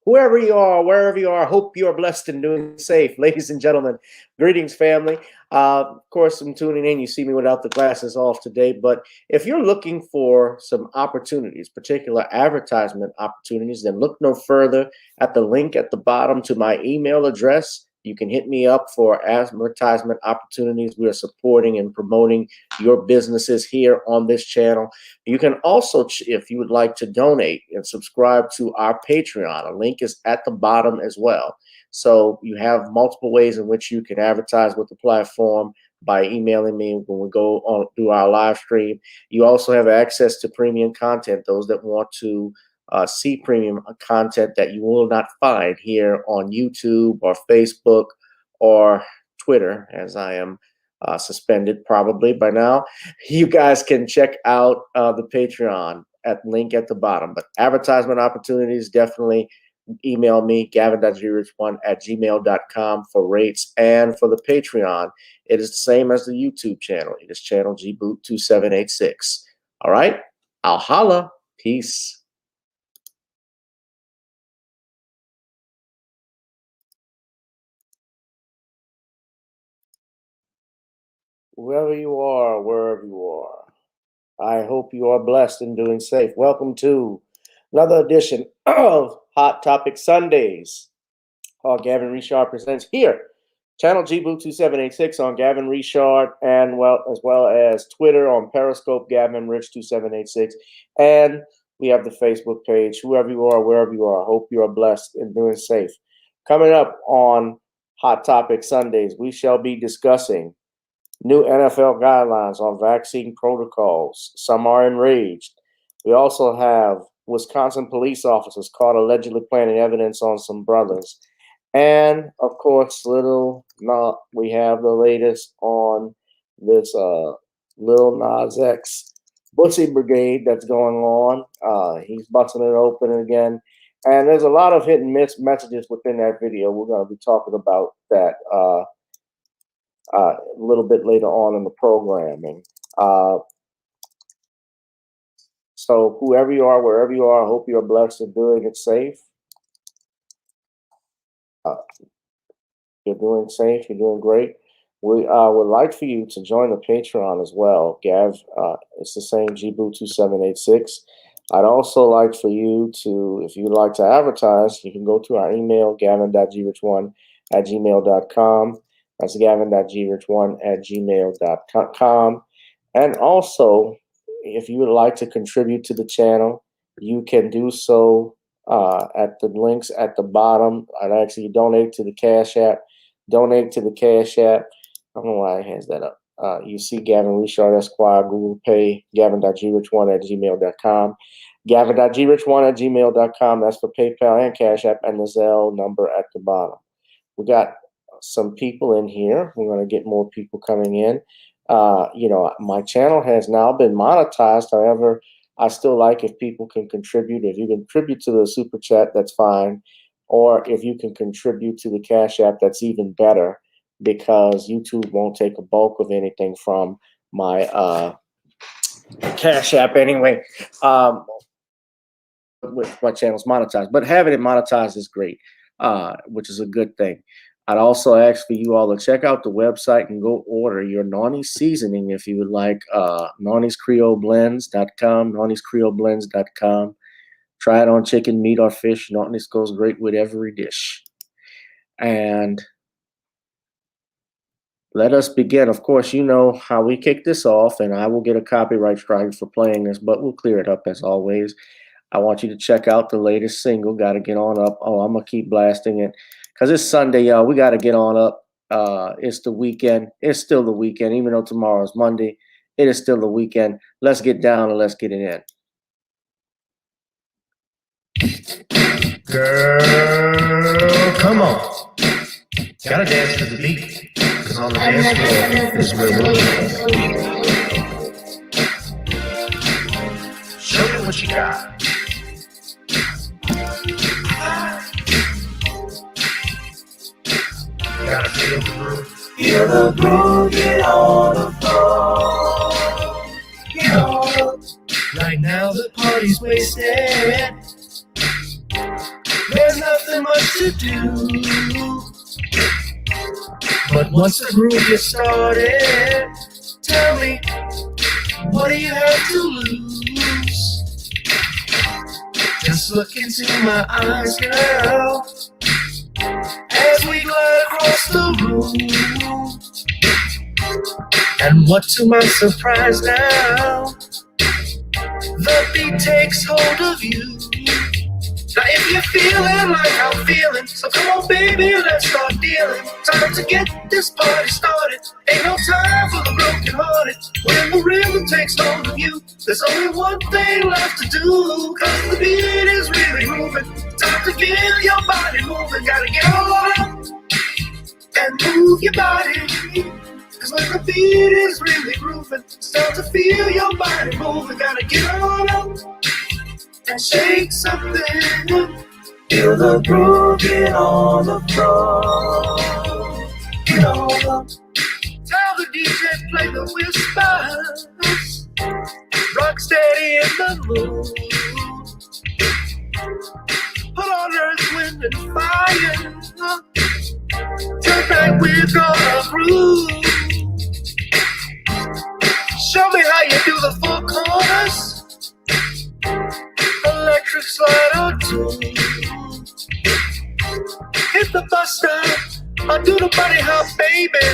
whoever you are, wherever you are, I hope you are blessed and doing safe. Ladies and gentlemen, greetings, family. Of course, I'm tuning in. You see me without the glasses off today. But if you're looking for some opportunities, particular advertisement opportunities, then look no further at the link at the bottom to my email address. You can hit me up for advertisement opportunities. We are supporting and promoting your businesses here on this channel. You can also, if you would like to donate and subscribe to our Patreon, a link is at the bottom as well. So you have multiple ways in which you can advertise with the platform by emailing me when we go on through our live stream. You also have access to premium content, those that want to see premium content that you will not find here on YouTube or Facebook or Twitter, as I am suspended probably by now. You guys can check out the Patreon at link at the bottom. But advertisement opportunities, definitely email me, gavin.grich1@gmail.com for rates. And for the Patreon, it is the same as the YouTube channel. It is channel gboot2786. All right, I'll holla. Peace. Whoever you are, wherever you are, I hope you are blessed and doing safe. Welcome to another edition of Hot Topic Sundays. Gavin Richard presents here, channel gboot2786 on Gavin Richard, and as well as Twitter on Periscope, Gavin Rich 2786, and we have the Facebook page. Whoever you are, wherever you are, I hope you are blessed and doing safe. Coming up on Hot Topic Sundays, we shall be discussing new NFL guidelines on vaccine protocols. Some are enraged. We also have Wisconsin police officers caught allegedly planting evidence on some brothers. And, of course, we have the latest on this Lil Nas X Bussy Brigade that's going on. He's busting it open again. And there's a lot of hit and miss messages within that video. We're going to be talking about that a little bit later on in the programming. So whoever you are, wherever you are, I hope you are blessed and doing it safe. You're doing safe. You're doing great. We would like for you to join the Patreon as well. Gav, it's the same gboot2786. I'd also like for you to, if you'd like to advertise, you can go to our email, gavin.grich1@gmail.com. That's gavin.grich1@gmail.com. And also, if you would like to contribute to the channel, you can do so at the links at the bottom. I'd actually donate to the Cash App. Donate to the Cash App. I don't know why it has that up. You see Gavin Richard Esquire, Google Pay, gavin.grich1@gmail.com. Gavin.grich1@gmail.com. That's for PayPal and Cash App, and the Zelle number at the bottom. We got some people in here. We're going to get more people coming in. My channel has now been monetized. However, I still like if people can contribute. If you contribute to the super chat, that's fine. Or if you can contribute to the Cash App, that's even better, because YouTube won't take a bulk of anything from my Cash App anyway. My channel's monetized, but having it monetized is great, which is a good thing. I'd also ask for you all to check out the website and go order your Noni seasoning if you would like. Noni'sCreoleBlends.com, Noni'sCreoleBlends.com. Try it on chicken, meat, or fish. Noni's goes great with every dish. And let us begin. Of course, you know how we kick this off, and I will get a copyright strike for playing this, but we'll clear it up as always. I want you to check out the latest single, Gotta Get On Up. Oh, I'm going to keep blasting it because it's Sunday, y'all. We got to get on up. It's the weekend. It's still the weekend, even though tomorrow's Monday. It is still the weekend. Let's get down and let's get it in. Girl, come on. Gotta dance to the beat. Cause on the dance floor is where we'll be. Show me what you got. Gotta feel the groove. Feel the groove, get on the floor. Get on. Right now the party's wasted. There's there's nothing much to do. But once the groove gets started, tell me, what do you have to lose? Just look into my eyes, girl, as we glide across the room. And what to my surprise now, the beat takes hold of you. Now if you're feeling like I'm feeling, so come on baby, let's start dealing. Time to get this party started. Ain't no time for the broken hearted. When the rhythm takes hold of you, there's only one thing left to do. Cause the beat is really moving. Time to get your body moving. Gotta get all up and move your body. Cause when the beat is really grooving, start to feel your body moving. Gotta get on up and shake something. Feel the groove, get on the floor. Get on up. Tell the DJ play the whispers. Rock steady in the mood. Put on earth, wind, and fire. Tonight we're gonna groove. Show me how you do the four corners. Electric slide or two. Hit the bus stop or do the bunny hop, baby.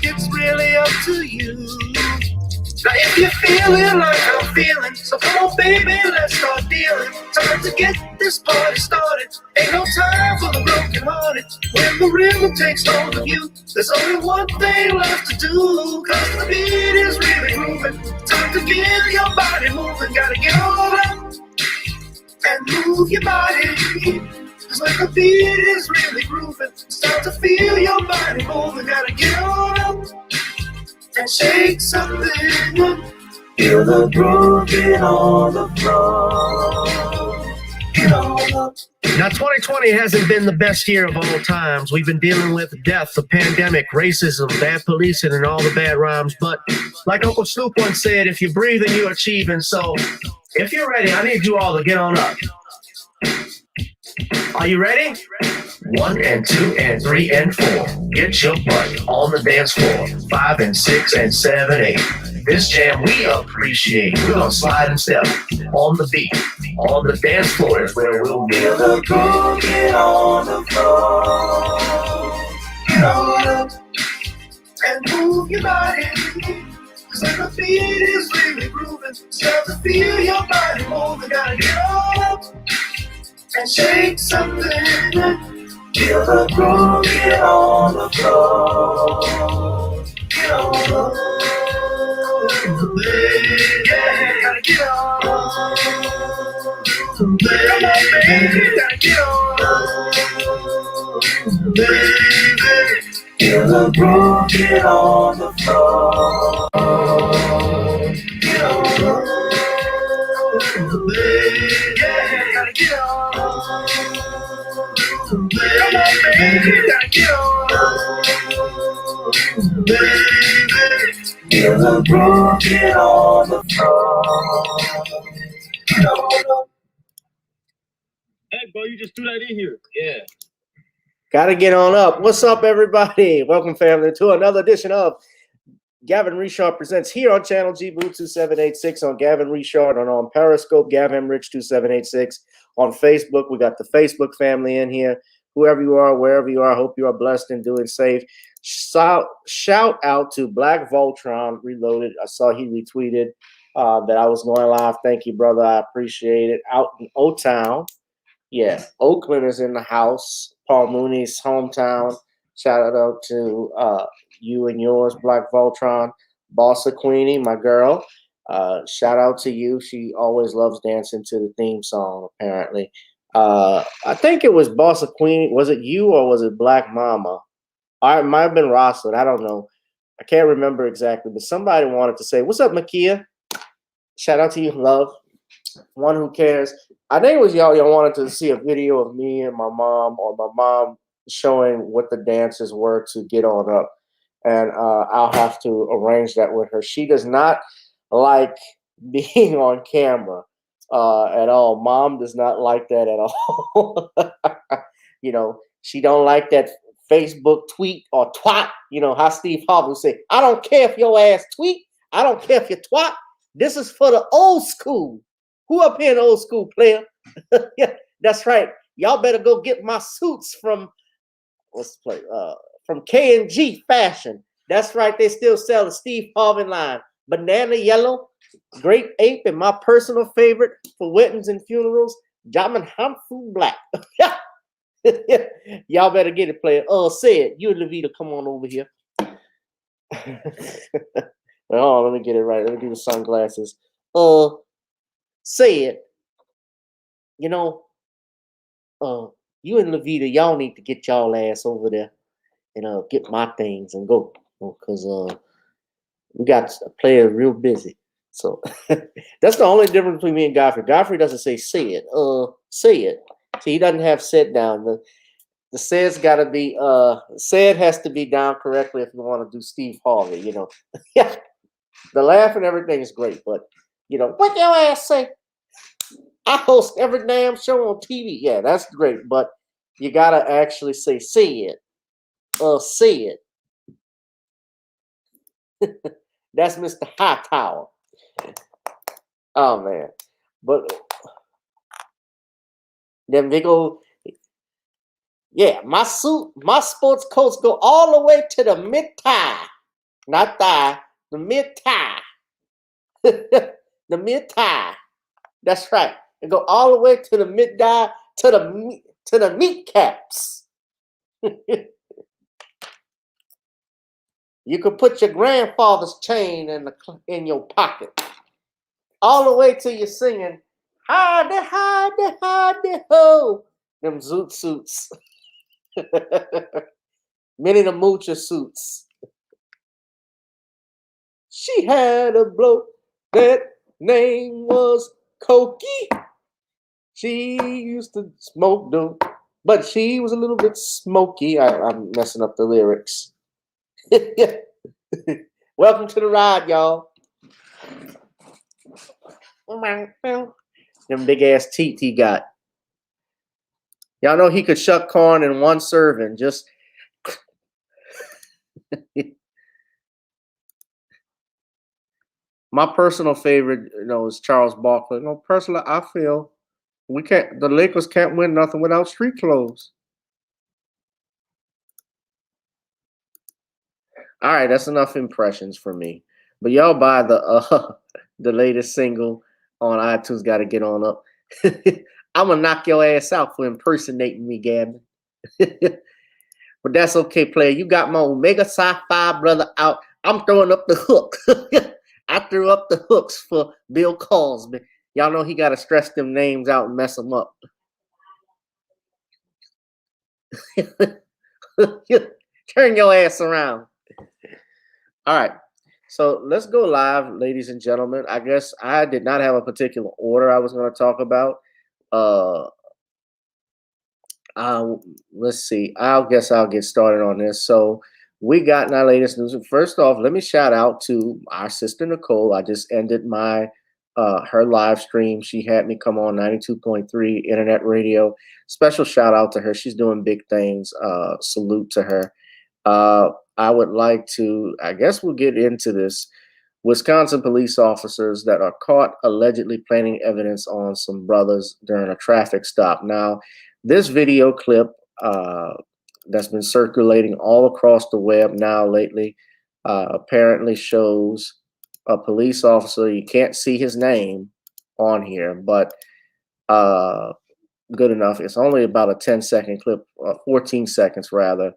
It's really up to you. Now if you're feeling like I'm feeling, so come on baby, let's start dealing. Time to get this party started. Ain't no time for the broken hearted. When the rhythm takes hold of you, there's only one thing left to do. Cause the beat is really moving. Time to get your body moving. Gotta get on up and move your body. Cause when the beat is really grooving, start to feel your body moving. Gotta get on up and shake something. Feel the groove, get on the floor. Get on up. Now 2020 hasn't been the best year of all times. We've been dealing with death, the pandemic, racism, bad policing, and all the bad rhymes. But like Uncle Snoop once said, if you're breathing, you're achieving. So if you're ready, I need you all to get on up. Are you ready? 1 and 2 and 3 and 4. Get your butt on the dance floor. 5 and 6 and 7, 8. This jam we appreciate. We're gonna slide and step on the beat. On the dance floor is where we'll be. Feel the groove, get on the floor. Get on up and move your body. Cause when the beat is really grooving, start to feel your body moving. Gotta get on up and shake something. Feel the groove, get on the floor. Get on up. Yeah, gotta get on. Come on, baby, gotta get on. Baby, feel the groove, get on the floor. Get on up. Yeah, gotta get on. Come on, baby, gotta get on. Baby, feel the groove, get on the floor. Get on up. Hey, bro, you just threw that in here. Yeah. Gotta get on up. What's up, everybody? Welcome, family, to another edition of Gavin Richard Presents here on Channel G Boo 2786 on Gavin Richard and on Periscope, Gavin Rich 2786 on Facebook. We got the Facebook family in here. Whoever you are, wherever you are, I hope you are blessed and doing safe. Shout out to Black Voltron Reloaded. I saw he retweeted that I was going live. Thank you, brother. I appreciate it. Out in O-Town. Yeah, Oakland is in the house. Paul Mooney's hometown. Shout out to you and yours, Black Voltron. Bossa Queenie, my girl. Shout out to you. She always loves dancing to the theme song, apparently. I think it was Bossa Queenie. Was it you or was it Black Mama? It might have been Rosalind. I don't know. I can't remember exactly, but somebody wanted to say, what's up, Makia? Shout out to you, love. One who cares. I think it was y'all wanted to see a video of me and my mom, or my mom showing what the dances were to get on up. And I'll have to arrange that with her. She does not like being on camera. at all. Mom does not like that at all. You know, she don't like that Facebook tweet or twat. You know how Steve Harvey would say, "I don't care if your ass tweet. I don't care if you twat. This is for the old school. Who up here in the old school, player?" Yeah, that's right. Y'all better go get my suits from what's the place? From K&G Fashion. That's right. They still sell the Steve Harvey line. Banana yellow, grape ape, and my personal favorite for weddings and funerals, Diamond Humphrey black. Y'all better get it, player. Say it. You and Levita, come on over here. Oh, let me get it right. Let me do the sunglasses. Say it. You know, you and Levita, y'all need to get y'all ass over there and get my things and go. Because we got a player real busy. So that's the only difference between me and Godfrey. Godfrey doesn't say it. Say it. See, he doesn't have sit down. The said's got to be said has to be down correctly if you want to do Steve Harvey. You know, yeah. The laugh and everything is great, but what your ass say? I host every damn show on TV. Yeah, that's great, but you gotta actually say it. Say it. That's Mr. Hightower. Oh man, but then they go. Yeah, my sports coats go all the way to the mid thigh, not thigh, the mid thigh, the mid thigh. That's right. They go all the way to the mid thigh to the kneecaps. You could put your grandfather's chain in your pocket, all the way till you're singing "Hide, hide, hide, ho." Them zoot suits. Many the moocher suits. She had a bloke that name was Cokie. She used to smoke dope, but she was a little bit smoky. I'm messing up the lyrics. Welcome to the ride, y'all. Them big ass teeth he got. Y'all know he could shuck corn in one serving. Just my personal favorite, is Charles Barkley. Personally, I feel the Lakers can't win nothing without street clothes. All right, that's enough impressions for me. But y'all buy the latest single on iTunes. Got to get on up. I'm gonna knock your ass out for impersonating me, Gavin. But that's okay, player. You got my Omega Sci-Fi brother out. I'm throwing up the hook. I threw up the hooks for Bill Cosby. Y'all know he got to stress them names out and mess them up. Turn your ass around. All right. So let's go live, ladies and gentlemen. I guess I did not have a particular order I was going to talk about. Let's see. I'll get started on this. So we got in our latest news. First off, let me shout out to our sister Nicole. I just ended my her live stream. She had me come on 92.3 internet radio. Special shout out to her. She's doing big things. Salute to her. I would like to, I guess we'll get into this. Wisconsin police officers that are caught allegedly planting evidence on some brothers during a traffic stop. Now, this video clip that's been circulating all across the web now lately apparently shows a police officer. You can't see his name on here, but good enough. It's only about a 10-second clip, 14 seconds rather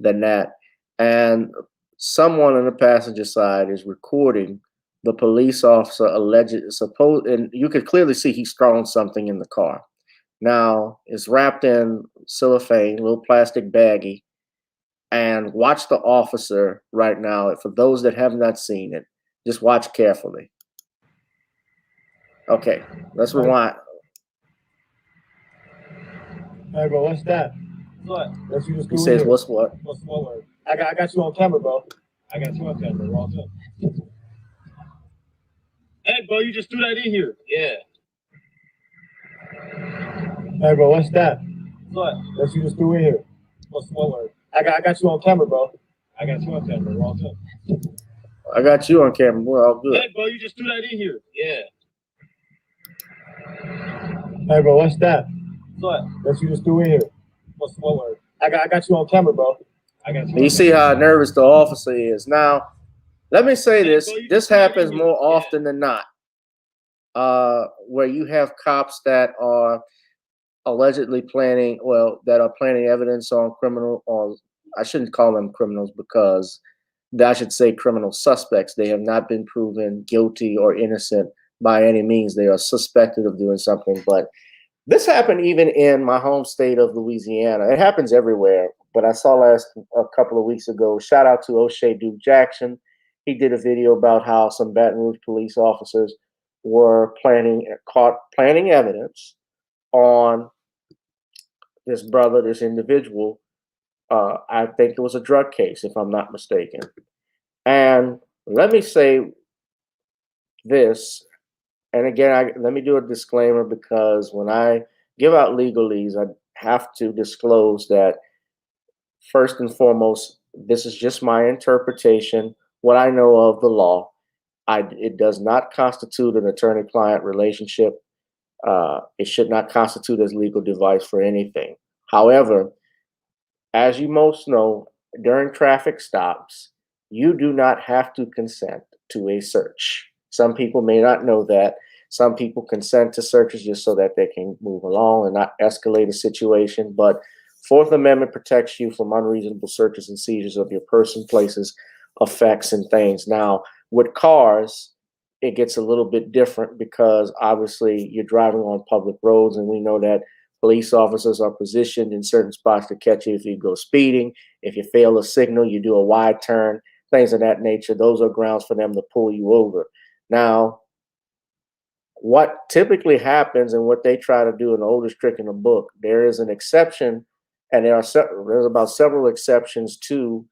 than that. And someone on the passenger side is recording the police officer and you could clearly see he's thrown something in the car. Now, it's wrapped in cellophane, little plastic baggie, and watch the officer right now. For those that have not seen it, just watch carefully. Okay, let's rewind. Hey, bro, what's that? What? That's you just He says, "What's what?" What's what? I got you on camera, bro. I got you on camera, bro. Hey, bro, you just threw that in here. Yeah. Hey, bro, what's that? What? What you just threw in here? What's what word? I got you on camera, bro. I got you on camera. We're all good. I got you on camera. We're all good. Hey, bro, you just threw that in here. Yeah. Hey, bro, what's that? What? What you just threw in here? What's what word? I got you on camera, bro. I got you. You see how nervous the officer is. Now, let me say this. This happens more often than not. Where you have cops that are allegedly planning, that are planning evidence on criminal, or I shouldn't call them criminals because I should say criminal suspects. They have not been proven guilty or innocent by any means. They are suspected of doing something. But this happened even in my home state of Louisiana. It happens everywhere. But I saw a couple of weeks ago, shout out to O'Shea Duke Jackson. He did a video about how some Baton Rouge police officers were caught planning evidence on this brother, this individual. I think it was a drug case, if I'm not mistaken. And let me say this, and again, let me do a disclaimer because when I give out legalese, I have to disclose that first and foremost, this is just my interpretation, what I know of the law. It does not constitute an attorney-client relationship. It should not constitute as legal device for anything. However, as you most know, during traffic stops, you do not have to consent to a search. Some people may not know that. Some people consent to searches just so that they can move along and not escalate a situation. But Fourth Amendment protects you from unreasonable searches and seizures of your person, places, effects, and things. Now, with cars, it gets a little bit different because obviously you're driving on public roads, and we know that police officers are positioned in certain spots to catch you if you go speeding. If you fail a signal, you do a wide turn, things of that nature. Those are grounds for them to pull you over. Now, what typically happens and what they try to do in the oldest trick in the book, there is an exception, and there's about several exceptions to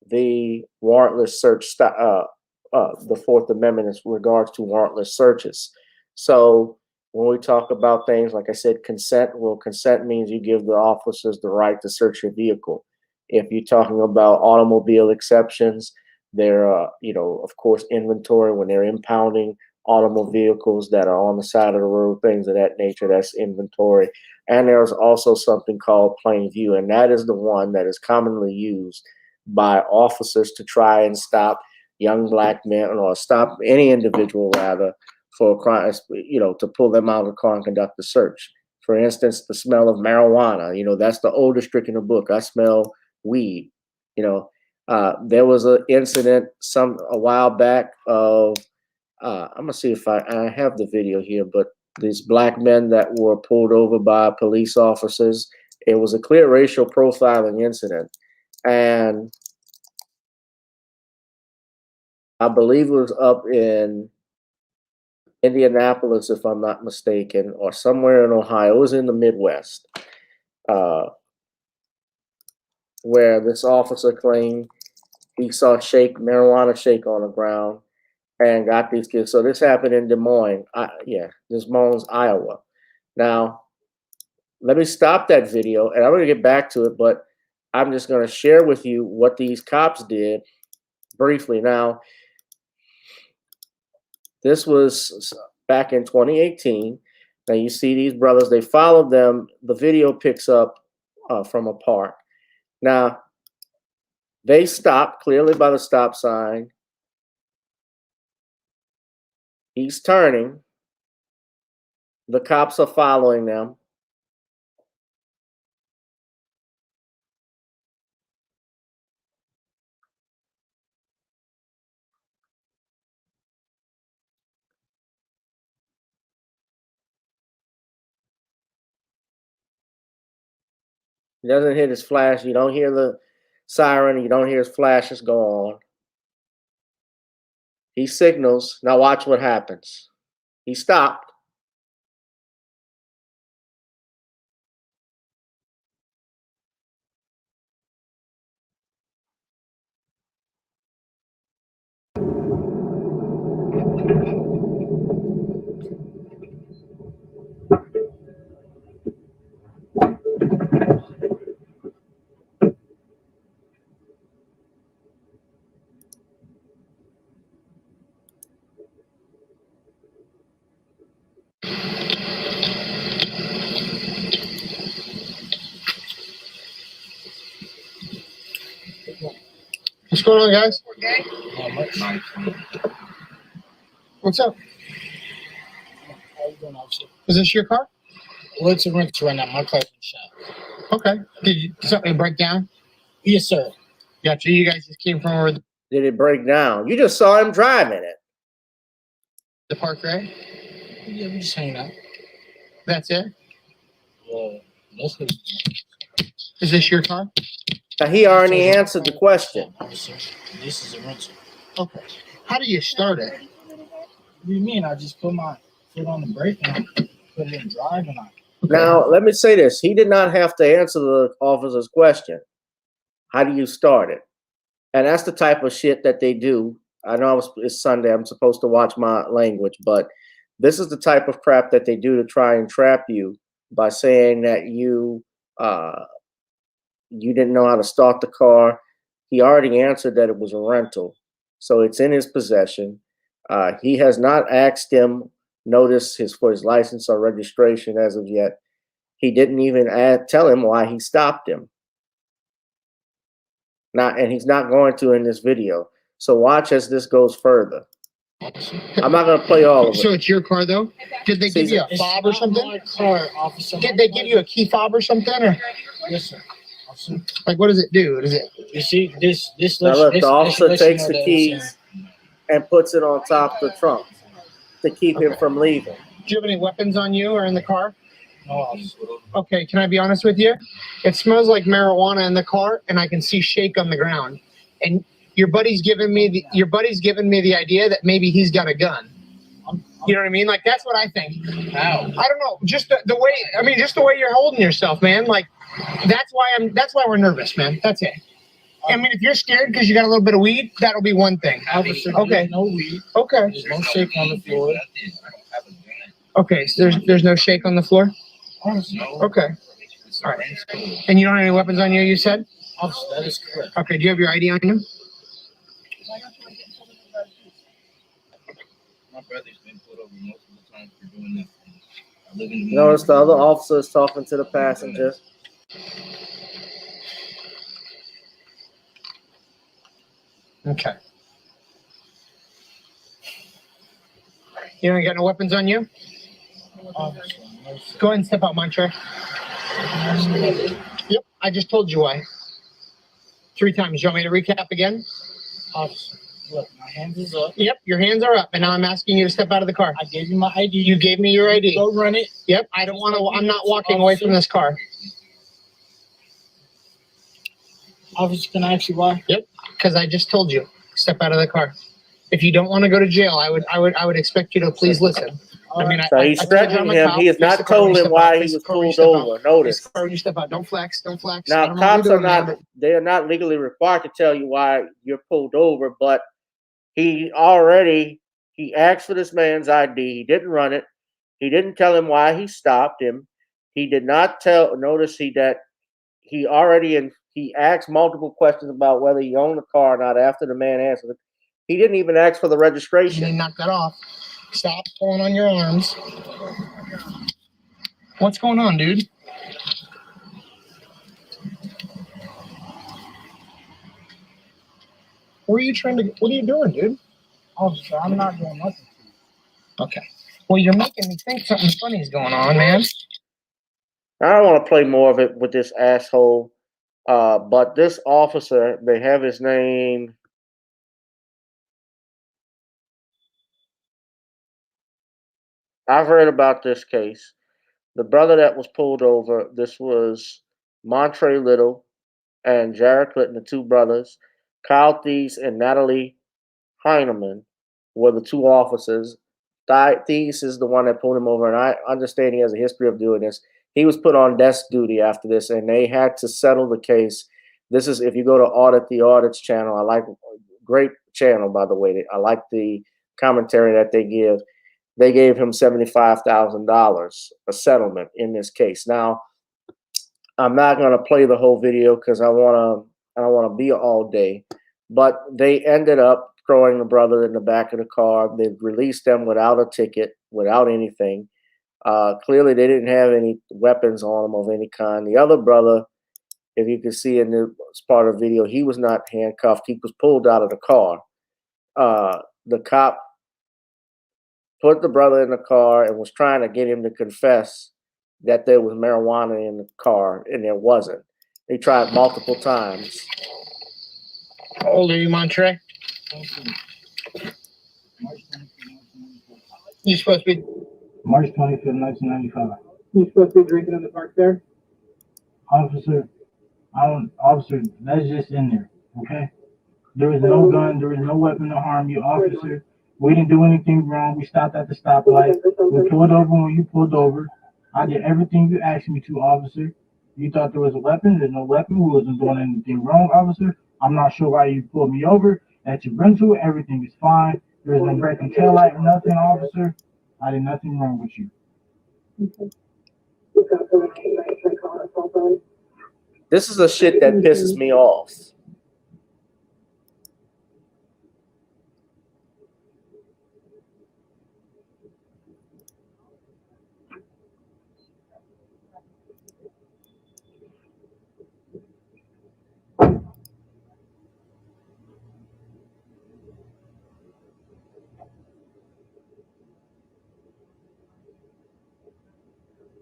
the warrantless search, the Fourth Amendment in regards to warrantless searches. So when we talk about things, like I said, consent, well, consent means you give the officers the right to search your vehicle. If you're talking about automobile exceptions, there are, of course, inventory when they're impounding automobile vehicles that are on the side of the road, things of that nature, that's inventory. And there's also something called plain view, and that is the one that is commonly used by officers to try and stop young black men, or stop any individual rather, for a crime, to pull them out of the car and conduct a search. For instance, the smell of marijuana, that's the oldest trick in the book. I smell weed. There was an incident a while back of, I'm gonna see if I have the video here, but these black men that were pulled over by police officers. It was a clear racial profiling incident, and I believe it was up in Indianapolis, if I'm not mistaken, or somewhere in Ohio. It was in the Midwest, uh, where this officer claimed he saw marijuana shake on the ground and got these kids. So this happened in Des Moines, Des Moines, Iowa. Now, let me stop that video, and I'm going to get back to it, but I'm just going to share with you what these cops did briefly. Now, this was back in 2018. Now you see these brothers, they followed them. The video picks up from a park. Now, they stopped clearly by the stop sign. He's turning. The cops are following them. He doesn't hit his flash. You don't hear the siren. You don't hear his flashes go on. He signals. Now watch what happens. He stopped. going on, guys? Not much. What's up? How you doing, officer? Is this your car? Well, it's a rental right now. My car's in the shop. Okay. Did something break down? Yes, sir. Gotcha. You guys just came from over Did it break down? You just saw him driving it. the park, right? Yeah, we just hanging out. That's it? Well, that's good. Is this your car? Now, he already answered the question. Officer, this is a rental. Okay. How do you start it? What do you mean? I just put my foot on the brake and put it in drive and I. Now, let me say this. He did not have to answer the officer's question. How do you start it? And that's the type of shit that they do. I know it's Sunday. I'm supposed to watch my language, but this is the type of crap that they do to try and trap you by saying that you didn't know how to start the car. He already answered that it was a rental, so it's in his possession. He has not asked him notice for his license or registration as of yet. He didn't even tell him why he stopped him. And he's not going to in this video. So watch as this goes further. I'm not going to play all of it. So it's your car, though? Did they give you a fob or something? My car, officer. Did they give you a key fob or something? Or Yes, sir. Officer. like, what does it do? Does it? You see, this Now lets look, this the officer lets you takes know the that keys and puts it on top of the trunk to keep him from leaving. Do you have any weapons on you or in the car? No, officer. Okay, can I be honest with you? It smells like marijuana in the car, and I can see shake on the ground. And your buddy's giving me the idea that maybe he's got a gun. You know what I mean? Like, that's what I think. How? I don't know. Just the way. I mean, just the way you're holding yourself, man. Like, that's why we're nervous, man. That's it. I mean, if you're scared because you got a little bit of weed, that'll be one thing. Officer, Okay. there's no weed. Okay. There's no shake on the floor. Okay. So there's no shake on the floor. Officer, Okay. All right. And you don't have any weapons on you, you said? officer, that is correct. Okay. Do you have your ID on you? My brother's been put over multiple times for doing that. I live in the Notice the other officer is talking to the passenger. Okay. You don't got no weapons on you? Officer, no, sir. Go ahead and step out, Montre. Yep. I just told you why. 3 times. You want me to recap again? Officer, look, my hands is up. Yep. Your hands are up, and now I'm asking you to step out of the car. I gave you my ID. You gave me your ID. Go run it. Yep. I don't want to. I'm not walking away from this car. Officer, can I ask you why? Yep. Because I just told you, step out of the car. If you don't want to go to jail, I would expect you to please listen. I mean, So he's threatening him. He has not told him why he was pulled over. Notice. You step out. Don't flex. Don't flex. I Now, don't know what cops you're are doing, man, not, they are not legally required to tell you why you're pulled over, but he asked for this man's ID. He didn't run it. He didn't tell him why he stopped him. He did not notice he asked multiple questions about whether he owned the car or not after the man answered it. He didn't even ask for the You registration. didn't knock that off. Stop pulling on your arms. What's going on, dude? What are you doing, dude? Officer, I'm not doing nothing. Okay. Well, you're making me think something funny is going on, man. I don't want to play more of it with this asshole, but this officer, they have his name. I've heard about this case. The brother that was pulled over, this was Montre Little and Jared Clinton, the 2 brothers. Kyle Thies and Natalie Heineman were the 2 officers. Thies is the one that pulled him over, and I understand he has a history of doing this. He was put on desk duty after this, and they had to settle the case. This is, if you go to Audit the Audits channel, I like, great channel, by the way. I like the commentary that they give. They gave him $75,000, a settlement in this case. Now, I'm not going to play the whole video because I don't want to be all day. But they ended up throwing the brother in the back of the car. They released them without a ticket, without anything. Clearly, they didn't have any weapons on them of any kind. The other brother if you can see in the part of the video, he was not handcuffed. He was pulled out of the car. The cop put the brother in the car and was trying to get him to confess that there was marijuana in the car, and there wasn't. They tried multiple times. How old are you, Montre? You supposed to be March 25th, 1995. you supposed to be drinking in the park there? Officer, officer, that's just in there, okay? There is no gun, there is no weapon to harm you, officer. We didn't do anything wrong. We stopped at the stoplight. We pulled over when you pulled over. I did everything you asked me to, officer. You thought there was a weapon. There's no weapon. We wasn't doing anything wrong, officer. I'm not sure why you pulled me over. At your rental, everything is fine. There is no breaking taillight or nothing, officer. I did nothing wrong with you. This is the shit that pisses me off.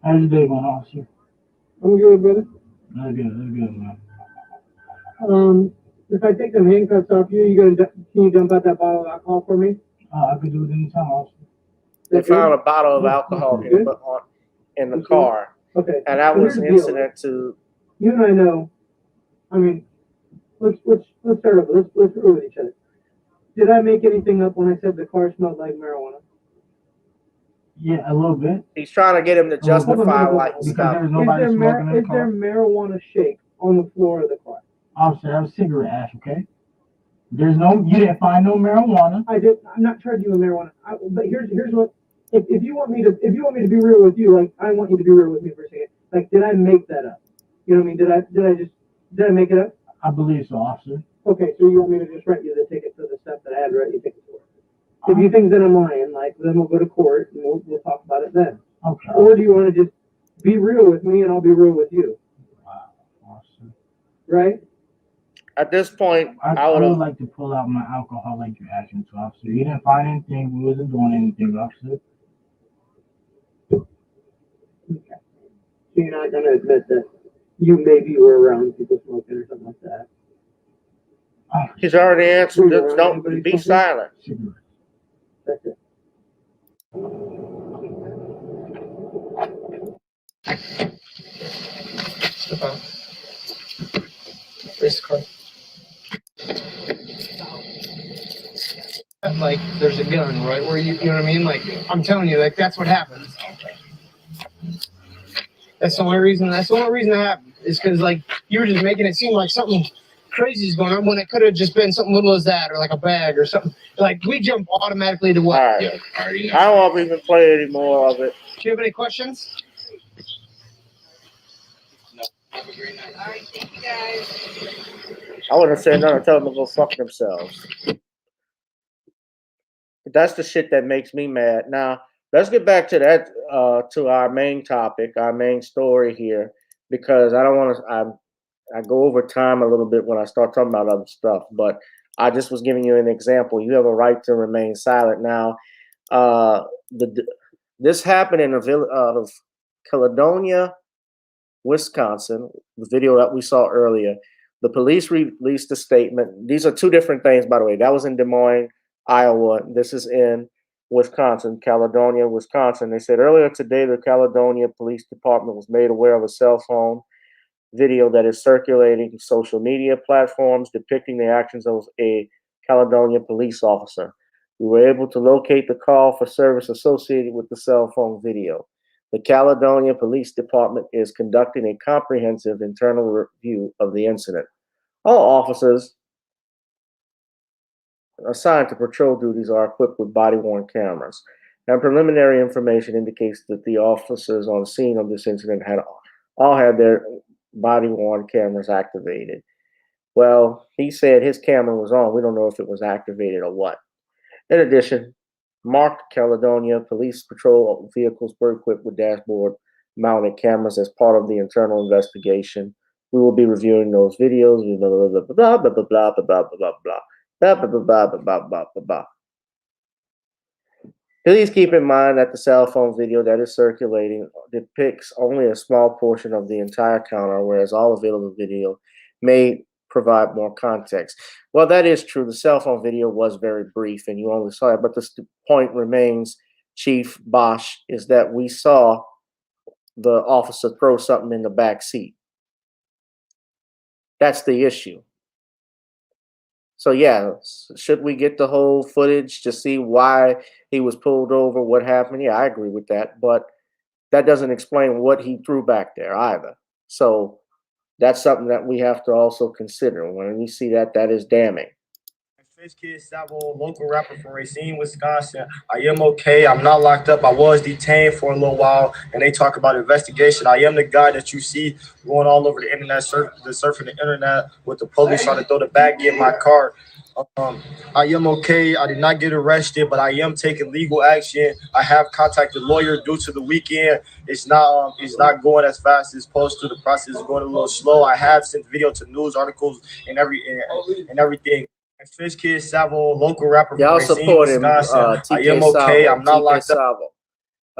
How's your day going, officer? I'm good, brother. That's good, man. If I take them handcuffs off you, can you dump out that bottle of alcohol for me? I could do it anytime, officer. They found a bottle of alcohol in the car, Okay. and that was an incident to. You and I know. I mean, let's start over. Let's go with each other. Did I make anything up when I said the car smelled like marijuana? Yeah, a little bit. He's trying to get him to justify like Because stuff. there's nobody smoking in the Is there car. marijuana shake on the floor of the car? Officer, that was cigarette ash, okay? You didn't find no marijuana. I'm not charging you with marijuana. But here's what. If you want me to be real with you, like I want you to be real with me for a second. Like, did I make that up? You know what I mean? Did I make it up? I believe so, officer. Okay, so you want me to just write you the ticket for the stuff that I had to write you tickets for? If you think that I'm lying, like, then we'll go to court and we'll talk about it then. Okay. Or do you want to just be real with me and I'll be real with you? Officer. Right? At this point, I would like to pull out my alcohol like you asked me to, officer. You didn't find anything. We wasn't doing anything, officer. Okay. So you're not going to admit that you maybe were around people smoking or something like that? He's already answered. Don't be silent. That's it. Step out. Race the car. Like, there's a gun, right? Where you know what I mean? Like, I'm telling you, like, that's what happens. That's the only reason that happened. Is because, like, you were just making it seem like something crazy is going on when it could have just been something little as that, or like a bag or something. Like, we jump automatically to what? All right. Yeah, already know. I don't want to even play any more of it. Do you have any questions? No. Have a great night. All right, thank you guys. I wouldn't say nothing. Tell them to go fuck themselves. But that's the shit that makes me mad. Now, let's get back to that, to our main topic, our main story here, because I don't want to. I go over time a little bit when I start talking about other stuff, but I just was giving you an example. You have a right to remain silent. Now, this happened in a village out of Caledonia, Wisconsin. The video that we saw earlier. The police released a statement. These are two different things, by the way. That was in Des Moines, Iowa. This is in Wisconsin, Caledonia, Wisconsin. They said earlier today the Caledonia Police Department was made aware of a cell phone video that is circulating social media platforms depicting the actions of a Caledonia police officer. We were able to locate the call for service associated with the cell phone video. The Caledonia Police Department is conducting a comprehensive internal review of the incident. All officers assigned to patrol duties are equipped with body-worn cameras. And preliminary information indicates that the officers on scene of this incident all had their body-worn cameras activated. Well, he said his camera was on. We don't know if it was activated or what. In addition, marked Caledonia police patrol vehicles were equipped with dashboard-mounted cameras as part of the internal investigation. We will be reviewing those videos. Blah blah blah blah blah blah blah blah blah blah blah blah blah blah blah blah blah. Please keep in mind that the cell phone video that is circulating depicts only a small portion of the entire counter, whereas all available video may provide more context. Well, that is true. The cell phone video was very brief and you only saw it, but the point remains, Chief Bosch, is that we saw the officer throw something in the back seat. That's the issue. So yeah, should we get the whole footage to see why he was pulled over, what happened? Yeah, I agree with that, but that doesn't explain what he threw back there either. So that's something that we have to also consider. When we see that, that is damning. Fish Kid Savo, local rapper from Racine, Wisconsin. I am okay. I'm not locked up. I was detained for a little while, and they talk about investigation. I am the guy that you see going all over the internet, surfing the internet with the police trying to throw the bag in my car. I am okay. I did not get arrested, but I am taking legal action. I have contacted a lawyer due to the weekend. It's not going as fast as supposed to. The process is going a little slow. I have sent video to news articles and everything. Fish Kid Savo, local rapper Y'all from Racine, support him, Wisconsin. I TK am okay. Salvo, I'm not TK locked up. Salvo.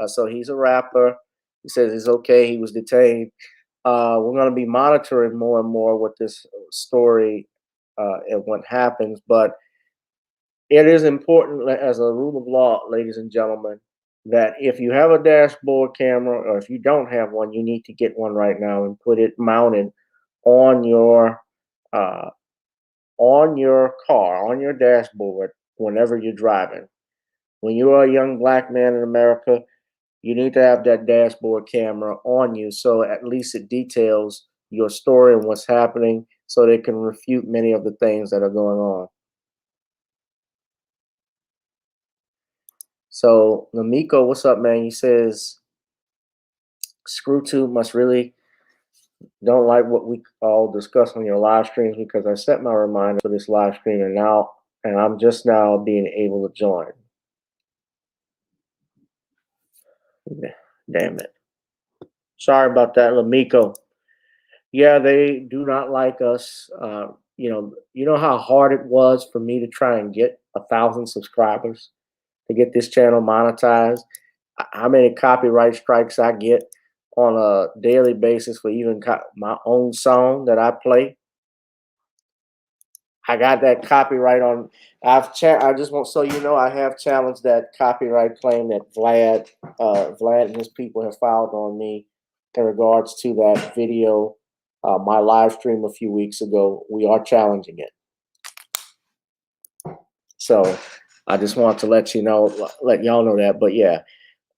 So he's a rapper. He says he's okay. He was detained. We're going to be monitoring more and more with this story and what happens. But it is important as a rule of law, ladies and gentlemen, that if you have a dashboard camera or if you don't have one, you need to get one right now and put it mounted on your car, on your dashboard, whenever you're driving. When you are a young black man in America, you need to have that dashboard camera on you so at least it details your story and what's happening so they can refute many of the things that are going on. So, Lamiko, what's up, man? He says, ScrewTube must really don't like what we all discuss on your live streams because I set my reminder for this live stream and I'm just now being able to join. Damn it. Sorry about that, Lamiko. Yeah, they do not like us. You know how hard it was for me to try and get 1,000 subscribers to get this channel monetized. How many copyright strikes I get on a daily basis for even my own song that I play. I got that copyright on. I just want so you know I have challenged that copyright claim that Vlad and his people have filed on me in regards to that video, my live stream a few weeks ago. We are challenging it. So I just want to let y'all know that. But yeah,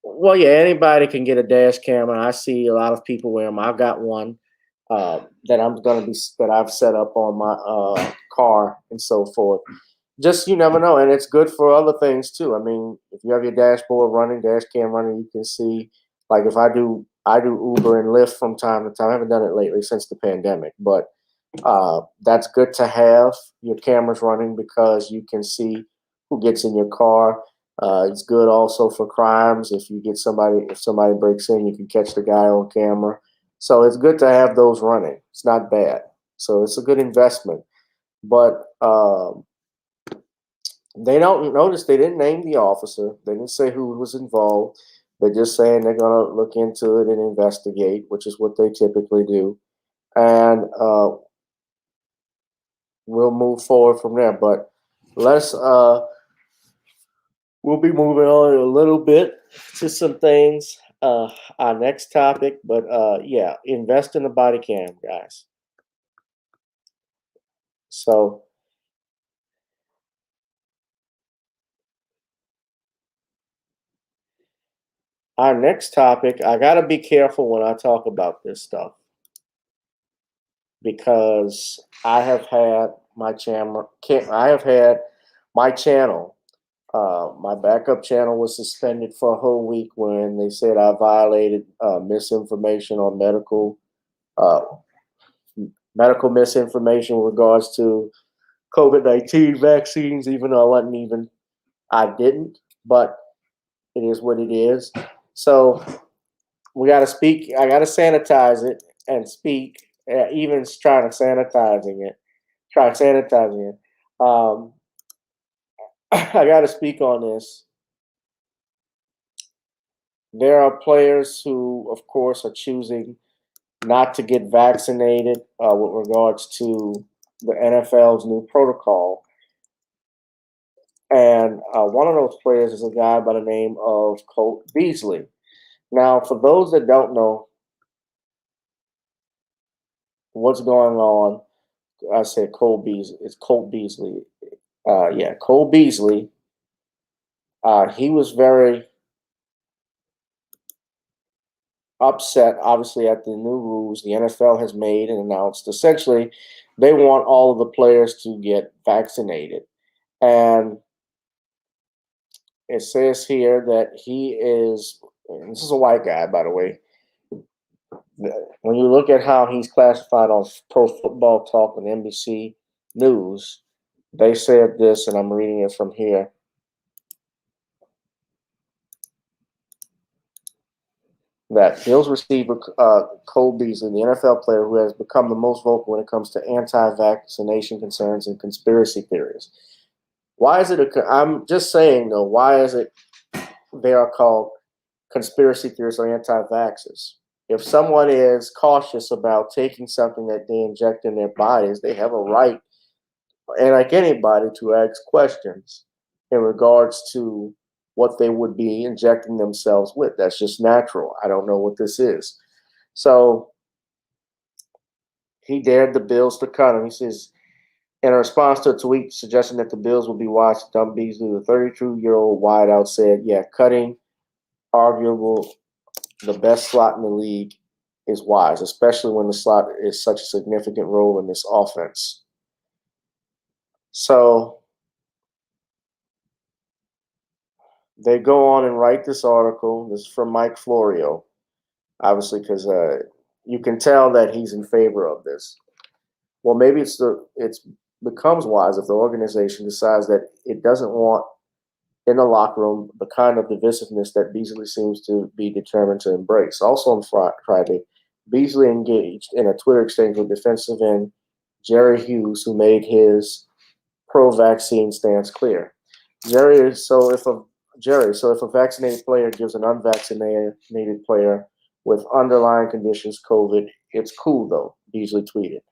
well, yeah, anybody can get a dash camera. I see a lot of people wear them. I've got one that I've set up on my car and so forth. Just you never know, and it's good for other things too. I mean, if you have your dashboard running, dash cam running, you can see. Like if I do Uber and Lyft from time to time. I haven't done it lately since the pandemic, but that's good to have your cameras running because you can see who gets in your car. It's good also for crimes. If somebody breaks in, you can catch the guy on camera. So it's good to have those running. It's not bad. So it's a good investment. But they don't notice they didn't name the officer. They didn't say who was involved. They're just saying they're going to look into it and investigate, which is what they typically do. And we'll move forward from there. But we'll be moving on a little bit to some things. Our next topic, but yeah, invest in the body cam, guys. So our next topic, I gotta be careful when I talk about this stuff because I have had my channel. My backup channel was suspended for a whole week when they said I violated misinformation on medical misinformation in regards to COVID-19 vaccines, even though I didn't, but it is what it is. So we got to speak. I got to sanitize it and speak even trying to sanitizing it. Try sanitizing it. I got to speak on this. There are players who, of course, are choosing not to get vaccinated with regards to the NFL's new protocol. And one of those players is a guy by the name of Colt Beasley. Now, for those that don't know what's going on, I said Colt Beasley. It's Colt Beasley. Colt Beasley. He was very upset, obviously, at the new rules the NFL has made and announced. Essentially, they want all of the players to get vaccinated. And it says here that he is, and this is a white guy, by the way. When you look at how he's classified on Pro Football Talk and NBC News, they said this, and I'm reading it from here. That Bills receiver Cole Beasley, the NFL player who has become the most vocal when it comes to anti-vaccination concerns and conspiracy theories. Why is it? I'm just saying though. Why is it they are called conspiracy theorists or anti-vaxxers? If someone is cautious about taking something that they inject in their bodies, they have a right, and like anybody, to ask questions in regards to what they would be injecting themselves with. That's just natural. I don't know what this is. So he dared the Bills to cut him. He says, in a response to a tweet suggesting that the Bills will be wise to dump Beasley, the 32-year-old wideout said, yeah, cutting arguable the best slot in the league is wise, especially when the slot is such a significant role in this offense. So they go on and write this article. This is from Mike Florio, obviously, because you can tell that he's in favor of this. Well, maybe it's becomes wise if the organization decides that it doesn't want in the locker room the kind of divisiveness that Beasley seems to be determined to embrace. Also on Friday, Beasley engaged in a Twitter exchange with defensive end Jerry Hughes, who made his pro-vaccine stance clear. So if a vaccinated player gives an unvaccinated player with underlying conditions COVID, it's cool though, Beasley tweeted.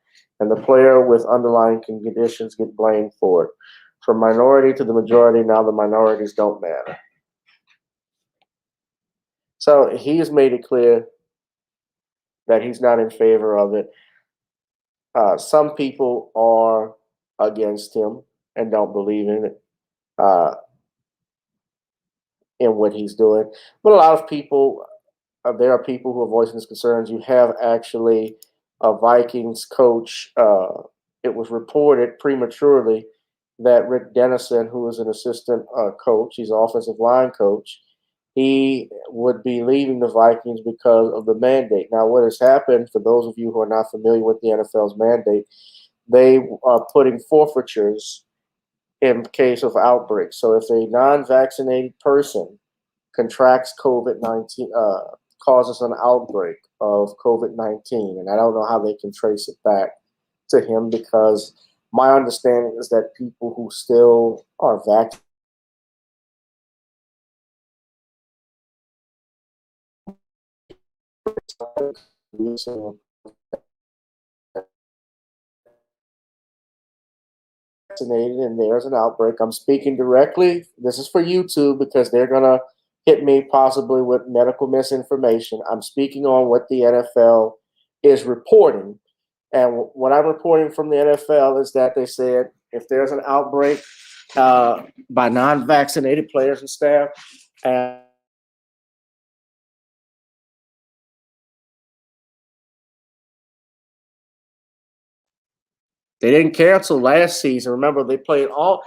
And the player with underlying conditions get blamed for it. From minority to the majority, now the minorities don't matter. So he has made it clear that he's not in favor of it. Some people are against him and don't believe in it, in what he's doing. But a lot of people, there are people who are voicing these concerns. You have actually a Vikings coach. It was reported prematurely that Rick Dennison, who is an assistant coach, he's an offensive line coach, he would be leaving the Vikings because of the mandate. Now, what has happened, for those of you who are not familiar with the NFL's mandate, they are putting forfeitures in case of outbreaks. So if a non-vaccinated person contracts COVID-19, causes an outbreak of COVID-19, and I don't know how they can trace it back to him, because my understanding is that people who still are vaccinated and there's an outbreak. I'm speaking directly. This is for YouTube because they're going to hit me possibly with medical misinformation. I'm speaking on what the NFL is reporting. And what I'm reporting from the NFL is that they said if there's an outbreak by non-vaccinated players and staff, and they didn't cancel last season. Remember, they played all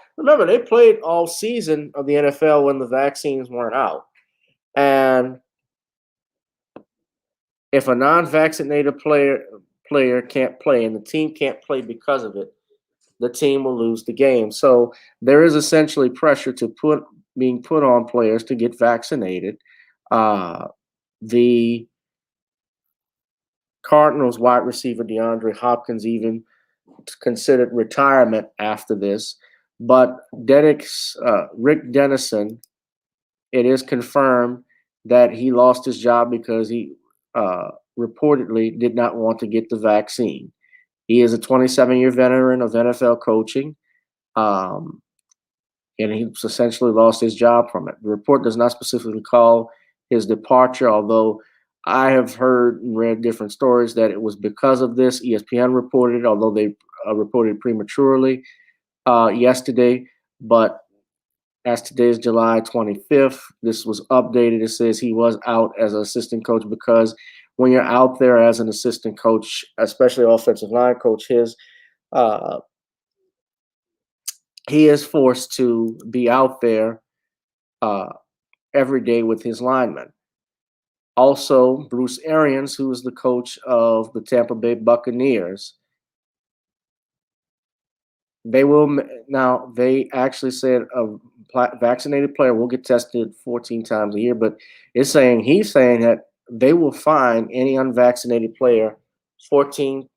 season of the NFL when the vaccines weren't out. And if a non-vaccinated player can't play and the team can't play because of it, the team will lose the game. So there is essentially pressure being put on players to get vaccinated. The Cardinals wide receiver DeAndre Hopkins even considered retirement after this. But Rick Dennison, it is confirmed that he lost his job because he reportedly did not want to get the vaccine. He is a 27-year veteran of NFL coaching, and he essentially lost his job from it. The report does not specifically call his departure, although I have heard and read different stories that it was because of this. ESPN reported, although they reported prematurely yesterday, but as today is July 25th, this was updated. It says he was out as an assistant coach because when you're out there as an assistant coach, especially offensive line coach, he is forced to be out there every day with his linemen. Also, Bruce Arians, who is the coach of the Tampa Bay Buccaneers, they actually said a vaccinated player will get tested 14 times a year, but he's saying that they will fine any unvaccinated player $14,000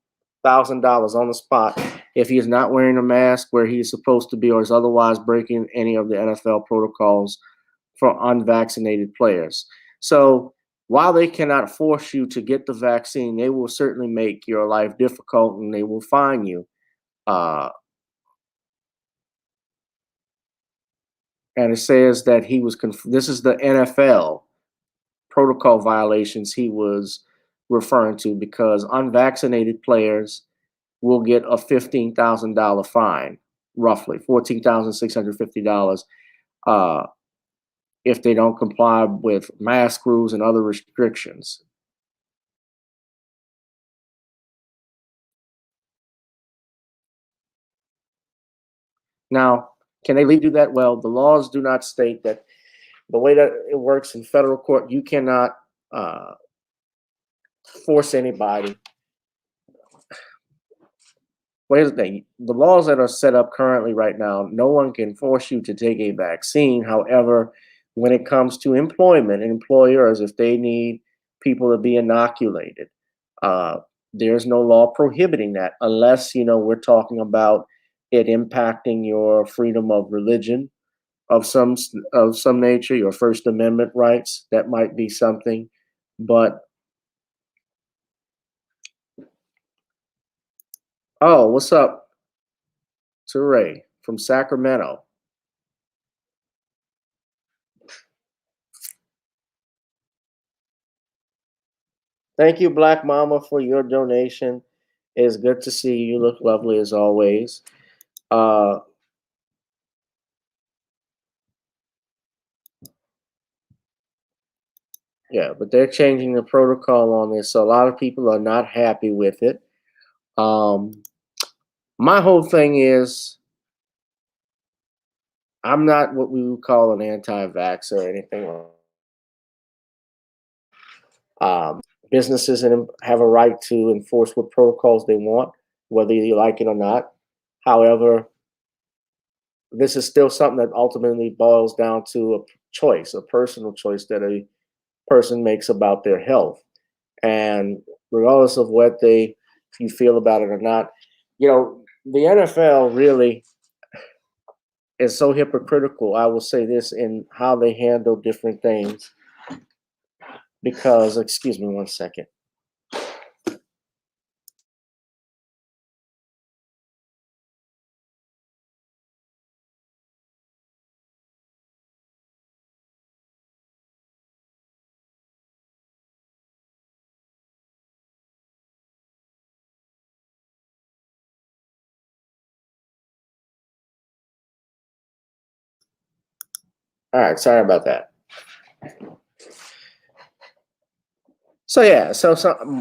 on the spot if he is not wearing a mask where he is supposed to be or is otherwise breaking any of the NFL protocols for unvaccinated players. So while they cannot force you to get the vaccine, they will certainly make your life difficult and they will fine you. And it says that he was this is the NFL protocol violations he was referring to, because unvaccinated players will get a $15,000 fine, roughly $14,650, if they don't comply with mask rules and other restrictions. Now, can they legally do that? Well, the laws do not state that. The way that it works in federal court, you cannot force anybody. Well, here's the thing. The laws that are set up currently right now, no one can force you to take a vaccine. However, when it comes to employment and employers, if they need people to be inoculated, there's no law prohibiting that unless, we're talking about it impacting your freedom of religion of some nature, your First Amendment rights. That might be something. But oh, what's up, Teray from Sacramento? Thank you, Black Mama, for your donation. It's good to see you. You look lovely as always. Yeah, but they're changing the protocol on this, so a lot of people are not happy with it. My whole thing is, I'm not what we would call an anti-vax or anything. Businesses have a right to enforce what protocols they want, whether you like it or not. However, this is still something that ultimately boils down to a choice, a personal choice that a person makes about their health. And regardless of what you feel about it or not, the NFL really is so hypocritical, I will say this, in how they handle different things. Because, excuse me one second. All right, sorry about that. So yeah, so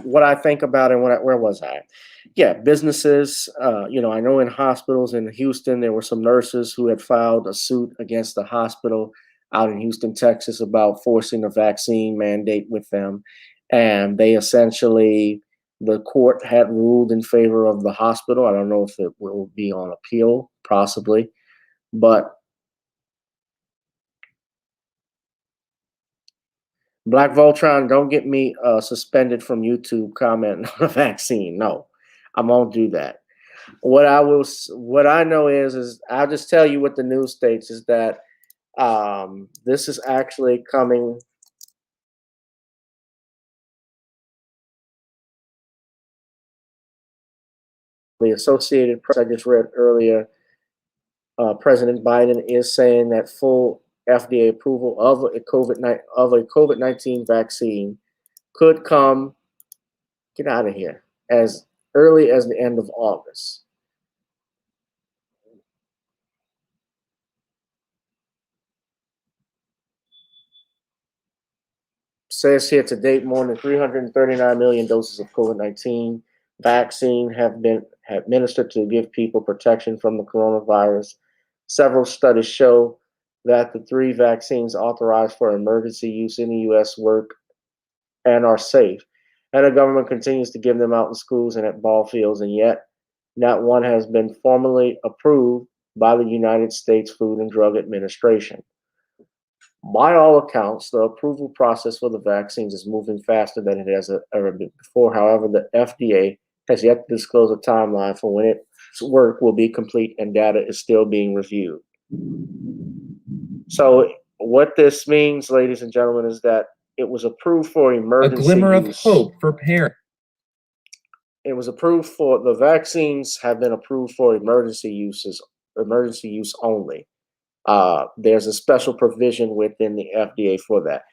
what I think about it, where was I? Yeah, businesses. I know in hospitals in Houston there were some nurses who had filed a suit against the hospital out in Houston, Texas, about forcing a vaccine mandate with them, and the court had ruled in favor of the hospital. I don't know if it will be on appeal, possibly, but Black Voltron, don't get me suspended from YouTube commenting on a vaccine. No, I won't do that. What I know is I'll just tell you what the news states is that this is actually coming. The Associated Press I just read earlier, President Biden is saying that full FDA approval of a COVID-19 vaccine could come. Get out of here as early as the end of August. Says here to date, more than 339 million doses of COVID-19 vaccine have been administered to give people protection from the coronavirus. Several studies show that the 3 vaccines authorized for emergency use in the U.S. work and are safe. And the government continues to give them out in schools and at ball fields, and yet not one has been formally approved by the United States Food and Drug Administration. By all accounts, the approval process for the vaccines is moving faster than it has ever been before. However, the FDA has yet to disclose a timeline for when its work will be complete and data is still being reviewed. So what this means, ladies and gentlemen, is that it was approved for emergency use. A glimmer of hope for parents. It was approved for, the vaccines have been approved for emergency use only. There's a special provision within the FDA for that.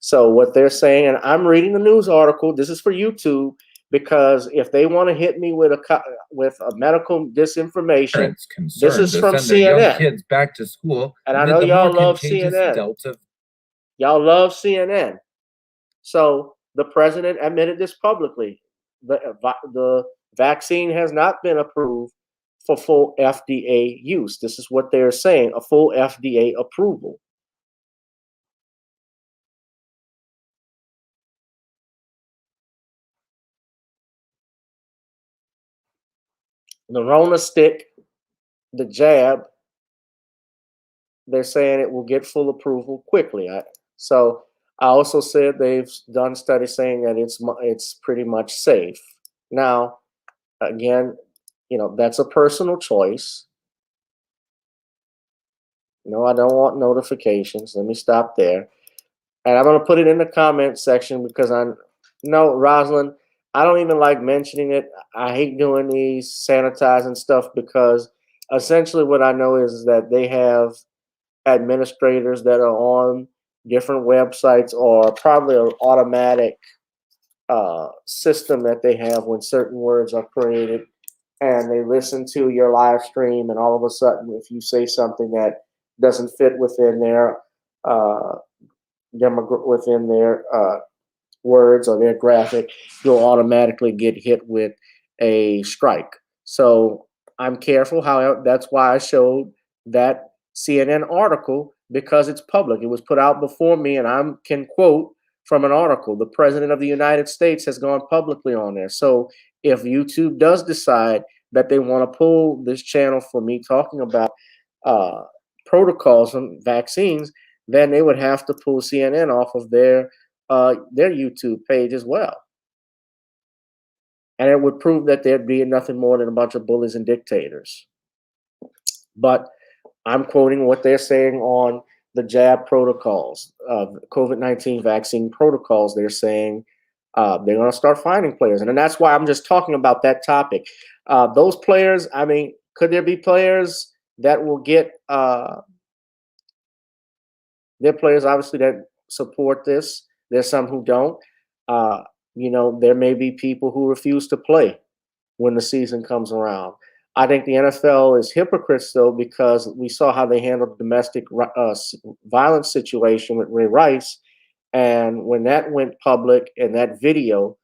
So what they're saying, and I'm reading the news article, this is for YouTube, because if they want to hit me with a medical disinformation, this is from CNN. Kids back to school, and I know y'all love CNN. Y'all love CNN. So the president admitted this publicly. The vaccine has not been approved for full FDA use. This is what they're saying, a full FDA approval. The Rona stick, the jab, they're saying it will get full approval quickly. So I also said they've done studies saying that it's pretty much safe. Now, again, that's a personal choice. No, I don't want notifications. Let me stop there. And I'm going to put it in the comment section because Rosalind, I don't even like mentioning it. I hate doing these sanitizing stuff because essentially what I know is that they have administrators that are on different websites or probably an automatic system that they have when certain words are created, and they listen to your live stream, and all of a sudden if you say something that doesn't fit within their words or their graphic, you'll automatically get hit with a strike. So I'm careful. However, that's why I showed that CNN article, because it's public. It was put out before me, and I can quote from an article. The President of the United States has gone publicly on there. So if YouTube does decide that they want to pull this channel for me talking about protocols and vaccines, then they would have to pull CNN off of their YouTube page as well. And it would prove that there'd be nothing more than a bunch of bullies and dictators. But I'm quoting what they're saying on the jab protocols, COVID-19 vaccine protocols. They're saying they're going to start finding players. And that's why I'm just talking about that topic. Those players, I mean, could there be players that will get there are players obviously that support this. There's some who don't. There may be people who refuse to play when the season comes around. I think the NFL is hypocrites, though, because we saw how they handled the domestic violence situation with Ray Rice. And when that went public and that video,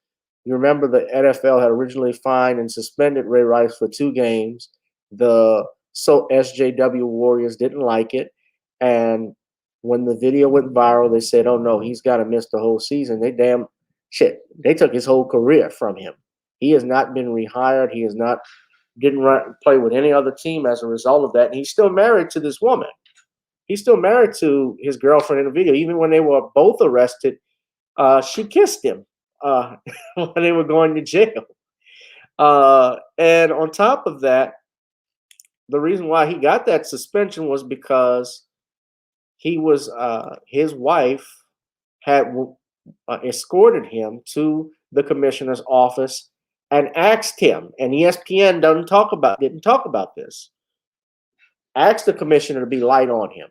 you remember the NFL had originally fined and suspended Ray Rice for 2 games. The SJW Warriors didn't like it. And when the video went viral, they said, oh, no, he's got to miss the whole season. They took his whole career from him. He has not been rehired. He didn't play with any other team as a result of that. And he's still married to this woman. He's still married to his girlfriend in the video. Even when they were both arrested, She kissed him when they were going to jail. And on top of that, the reason why he got that suspension was because his wife had escorted him to the commissioner's office and asked him, and ESPN didn't talk about this, asked the commissioner to be light on him.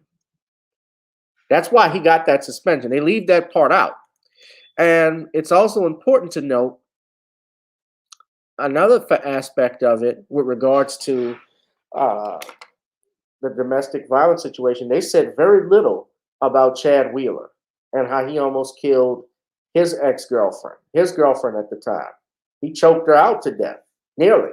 That's why he got that suspension. They leave that part out. And it's also important to note another aspect of it with regards to uh, the domestic violence situation. They said very little about Chad Wheeler and how he almost killed his girlfriend at the time. He choked her out to death, nearly.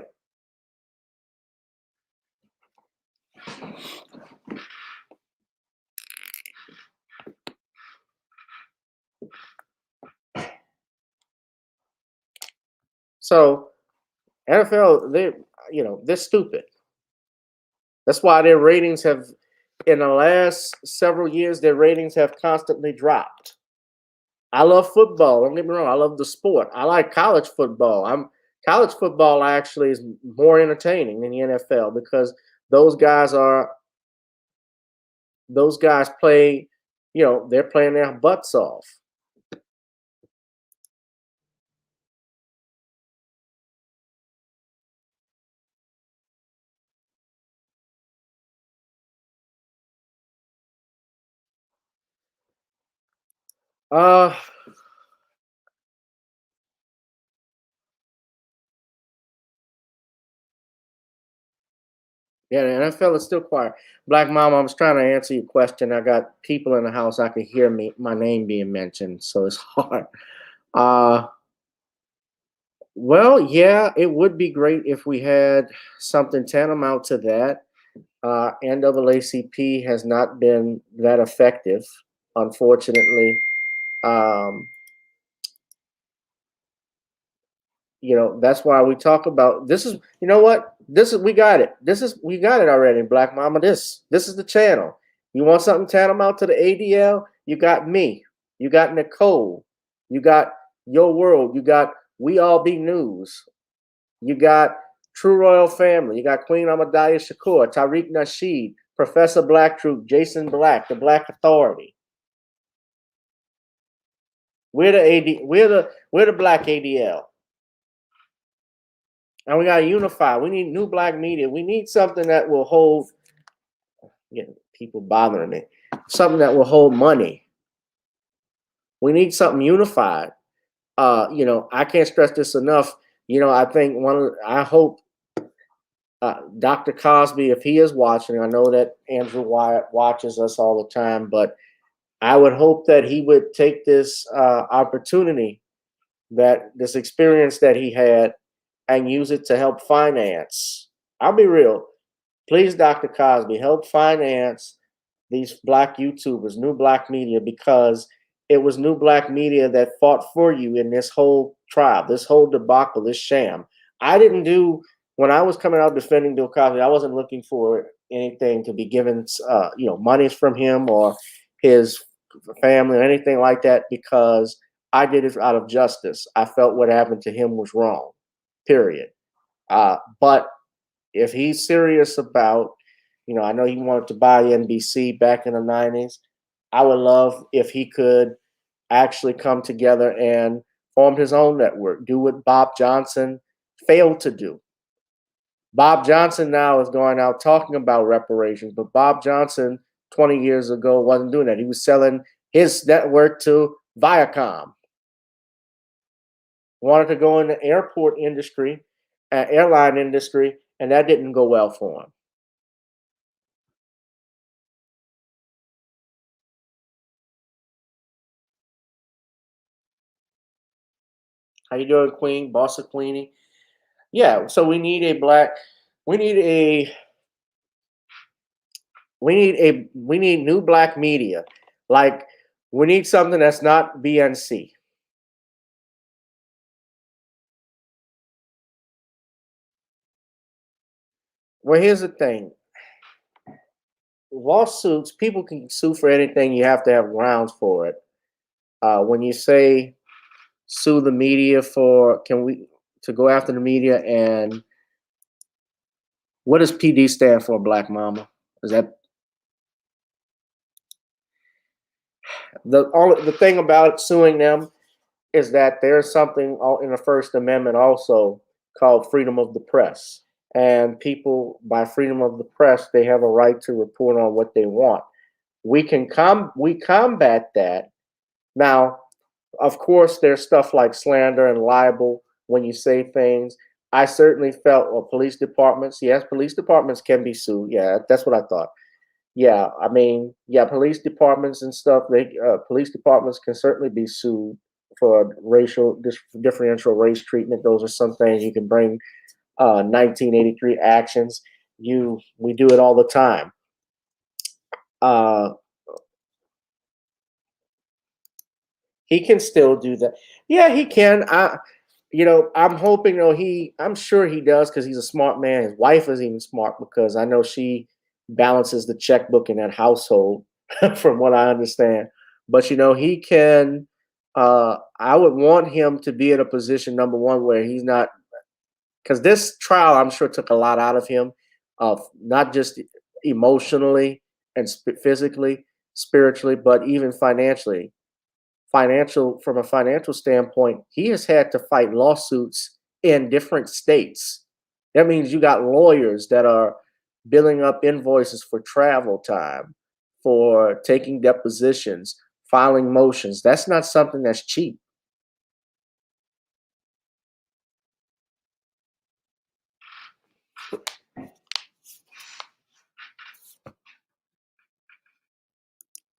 So NFL, they're stupid. That's why their ratings have, in the last several years, their ratings have constantly dropped. I love football. Don't get me wrong. I love the sport. I like college football. College football actually is more entertaining than the NFL because those guys play, they're playing their butts off. Uh, yeah, the NFL is still quiet. Black Mama, I was trying to answer your question. I got people in the house. I could hear my name being mentioned, so it's hard. Well, yeah, it would be great if we had something tantamount to that. NAACP has not been that effective, unfortunately. Um, that's why we talk about this is, you know what? We got it. We got it already, Black Mama. This is the channel. You want something tantamount to the ADL? You got me. You got Nicole. You got Your World. You got We All Be News. You got True Royal Family. You got Queen Ahmadiyya Shakur, Tariq Nasheed, Professor Black Truth, Jason Black, the Black Authority. We're the Black ADL. And we gotta unify. We need new black media. We need something that will hold people bothering me. Something that will hold money. We need something unified. I can't stress this enough. I think I hope Dr. Cosby, if he is watching, I know that Andrew Wyatt watches us all the time, but I would hope that he would take this opportunity, this experience that he had, and use it to help finance. I'll be real. Please, Dr. Cosby, help finance these black YouTubers, new black media, because it was new black media that fought for you in this whole trial, this whole debacle, this sham. When I was coming out defending Bill Cosby, I wasn't looking for anything to be given, monies from him or his family or anything like that, because I did it out of justice. I felt what happened to him was wrong, period. But if he's serious about, I know he wanted to buy NBC back in the 90s. I would love if he could actually come together and form his own network, do what Bob Johnson failed to do. Bob Johnson now is going out talking about reparations, but Bob Johnson 20 years ago wasn't doing that. He was selling his network to Viacom. Wanted to go in the airline industry, and that didn't go well for him. How you doing, Queen? Boss of Queenie? Yeah, so we need new black media. Like, we need something that's not BNC. Well, here's the thing. Lawsuits, people can sue for anything. You have to have grounds for it. When you say sue the media for, to go after the media, and what does PD stand for, Black Mama? Is that the thing about suing them is that there's something in the First Amendment also called freedom of the press. And people, by freedom of the press, they have a right to report on what they want. We combat that. Now, of course, there's stuff like slander and libel when you say things. I certainly felt, well, police departments, yes, police departments can be sued. Yeah, that's what I thought. Yeah, I mean, yeah, police departments and stuff. Police departments can certainly be sued for differential race treatment. Those are some things you can bring. 1983 actions. We do it all the time. He can still do that. Yeah, he can. I'm hoping though I'm sure he does because he's a smart man. His wife is even smart because I know she balances the checkbook in that household, from what I understand. But he can. I would want him to be in a position, number one, where he's not, because this trial I'm sure took a lot out of him, of not just emotionally and physically, spiritually, but even financially. From a financial standpoint, he has had to fight lawsuits in different states. That means you got lawyers that are billing up invoices for travel time, for taking depositions, filing motions. That's not something that's cheap.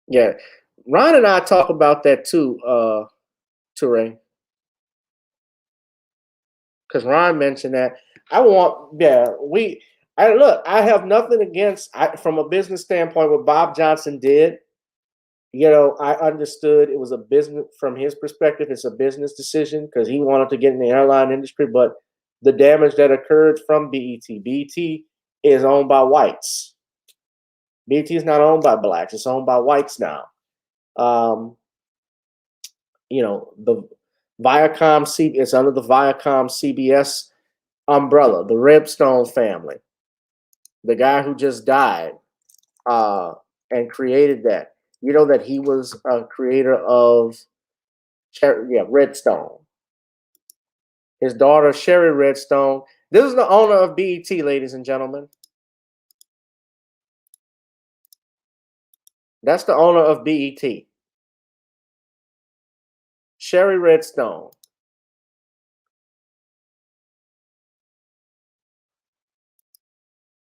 Yeah. Ron and I talk about that too, Toure. Because Ron mentioned that. I have nothing against, from a business standpoint, what Bob Johnson did. I understood it was a business, from his perspective, it's a business decision because he wanted to get in the airline industry, but the damage that occurred from BET is owned by whites. BET is not owned by blacks, it's owned by whites now. The Viacom it's under the Viacom CBS umbrella, the Redstone family. The guy who just died and created that. You know that he was a creator of Redstone. His daughter, Sherry Redstone. This is the owner of BET, ladies and gentlemen. That's the owner of BET. Sherry Redstone.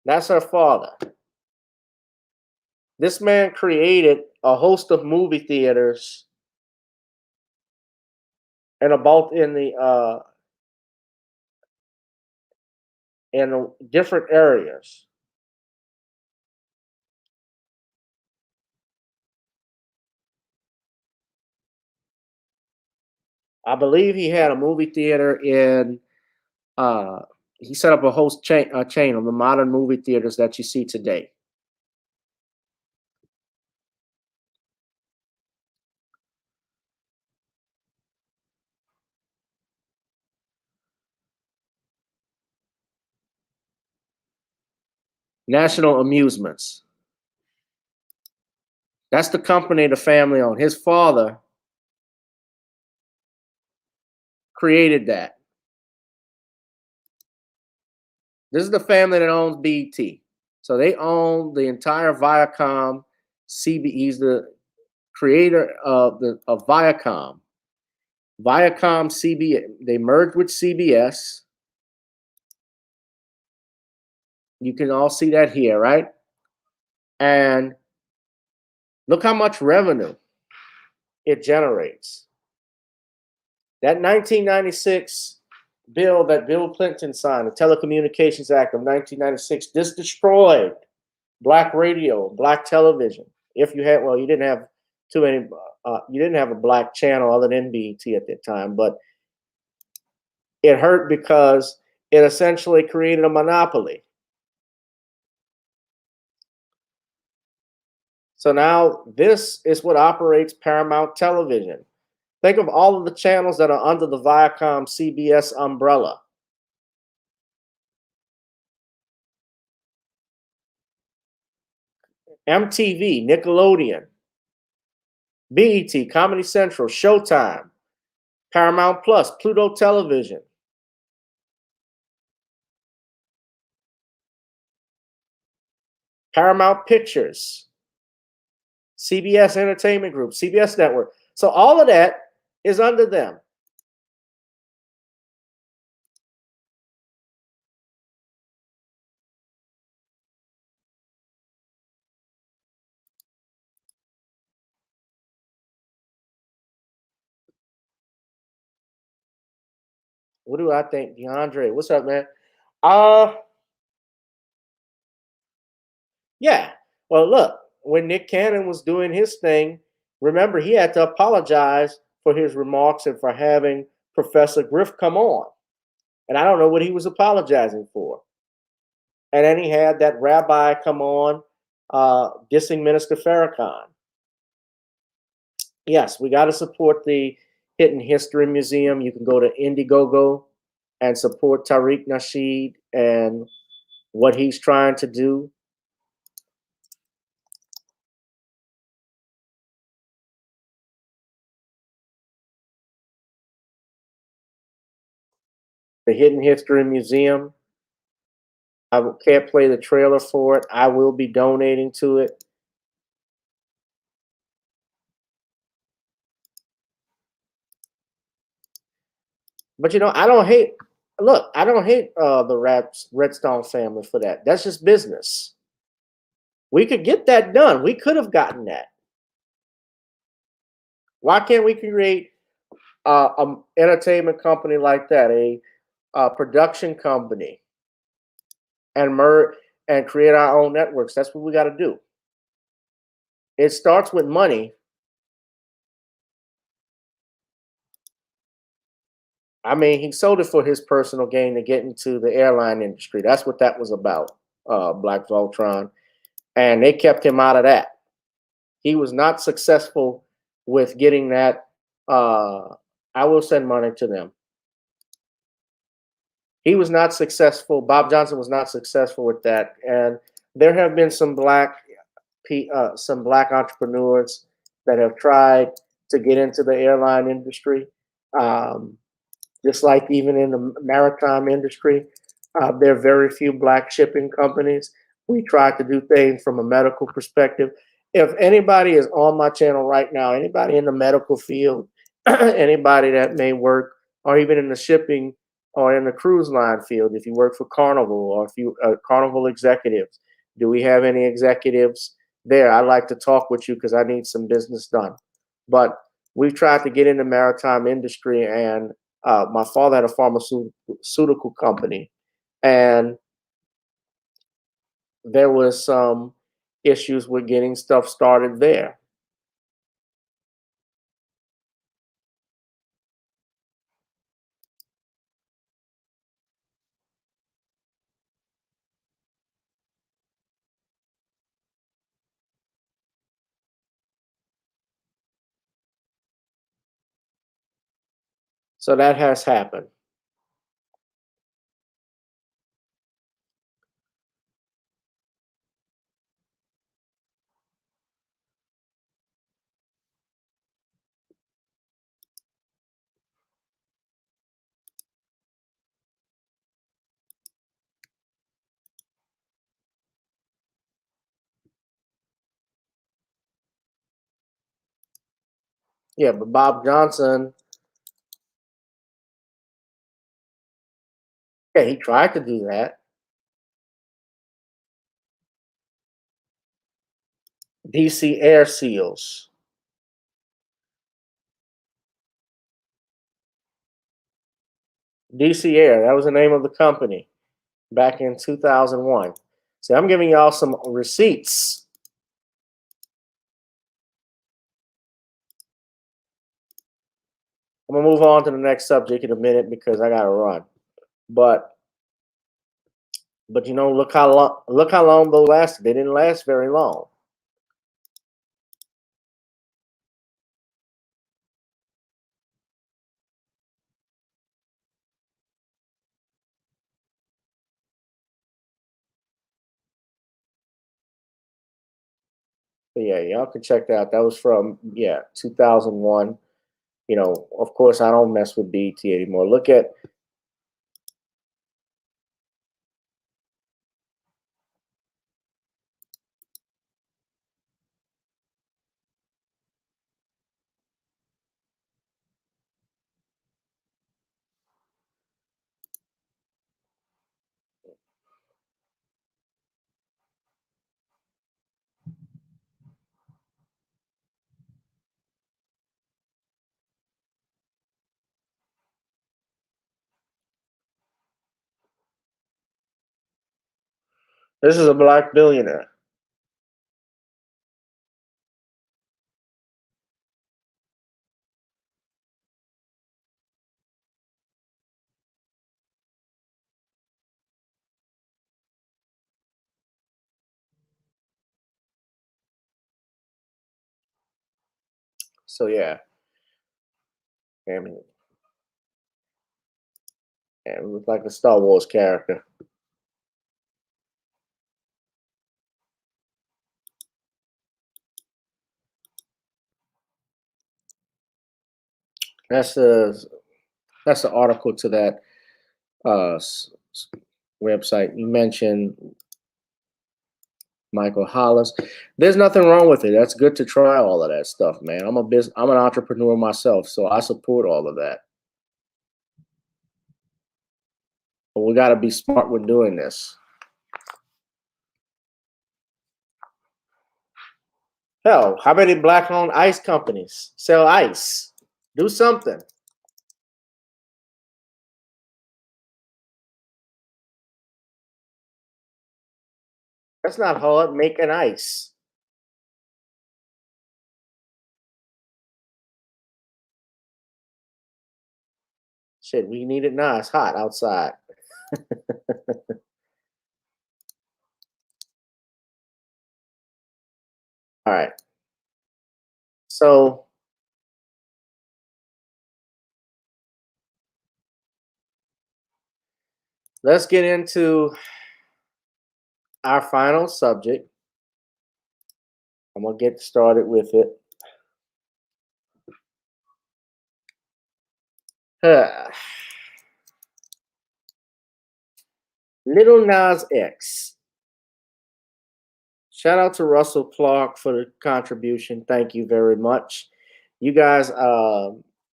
That's her father. This man created a host of movie theaters in different areas. I believe he had a movie theater in. He set up a chain of the modern movie theaters that you see today. National Amusements. That's the company the family owned. His father created that. This is the family that owns BET. So they own the entire Viacom. He's the creator of Viacom. Viacom CBS. They merged with CBS. You can all see that here, right? And look how much revenue it generates. That 1996 bill that Bill Clinton signed, the Telecommunications Act of 1996, this destroyed black radio, black television. If you had, you didn't have too many, you didn't have a black channel other than BET at that time, but it hurt because it essentially created a monopoly. So now this is what operates Paramount Television. Think of all of the channels that are under the Viacom CBS umbrella. MTV, Nickelodeon, BET, Comedy Central, Showtime, Paramount Plus, Pluto Television. Paramount Pictures, CBS Entertainment Group, CBS Network. So all of that is under them. What do I think? DeAndre, what's up, man? Uh yeah. Well, look, when Nick Cannon was doing his thing, remember he had to apologize for his remarks and for having Professor Griff come on. And I don't know what he was apologizing for. And then he had that rabbi come on dissing Minister Farrakhan. Yes, we got to support the Hidden History Museum. You can go to Indiegogo and support Tariq Nasheed and what he's trying to do. The Hidden History Museum. I can't play the trailer for it. I will be donating to it. But you know, I don't hate. Look, I don't hate the Redstone family for that. That's just business. We could get that done. We could have gotten that. Why can't we create an entertainment company like that, a production company, and create our own networks? That's what we got to do. It starts with money. I mean, he sold it for his personal gain to get into the airline industry. That's what that was about, Black Voltron. And they kept him out of that. He was not successful with getting that. I will send money to them. He was not successful. Bob Johnson was not successful with that. And there have been some black entrepreneurs that have tried to get into the airline industry. Just like even in the maritime industry, there are very few black shipping companies. We try to do things from a medical perspective. If anybody is on my channel right now, anybody in the medical field, anybody that may work, or even in the shipping or in the cruise line field, if you work for Carnival or if you Carnival executives, do we have any executives there? I'd like to talk with you because I need some business done. But we've tried to get in the maritime industry, and my father had a pharmaceutical company, and there was some issues with getting stuff started there. So that has happened. Yeah, but Bob Johnson, yeah, he tried to do that. DC Air Seals. DC Air, that was the name of the company back in 2001. See, I'm giving y'all some receipts. I'm gonna move on to the next subject in a minute because I gotta run. But you know, look how long those lasted. They didn't last very long. So yeah, y'all can check that out. That was from 2001. You know, of course, I don't mess with BT anymore. Look at this is a black billionaire. So yeah, I mean, it looks like a Star Wars character. That's the article to that website. You mentioned Michael Hollis. There's nothing wrong with it. That's good to try all of that stuff, man. I'm an entrepreneur myself, so I support all of that. But we got to be smart when doing this. Hell, how many black-owned ice companies sell ice? Do something. That's not hard. Make an ice. Shit, we need it now. It's hot outside. All right. So let's get into our final subject. I'm going to get started with it. Little Nas X. Shout out to Russell Clark for the contribution. Thank you very much. You guys,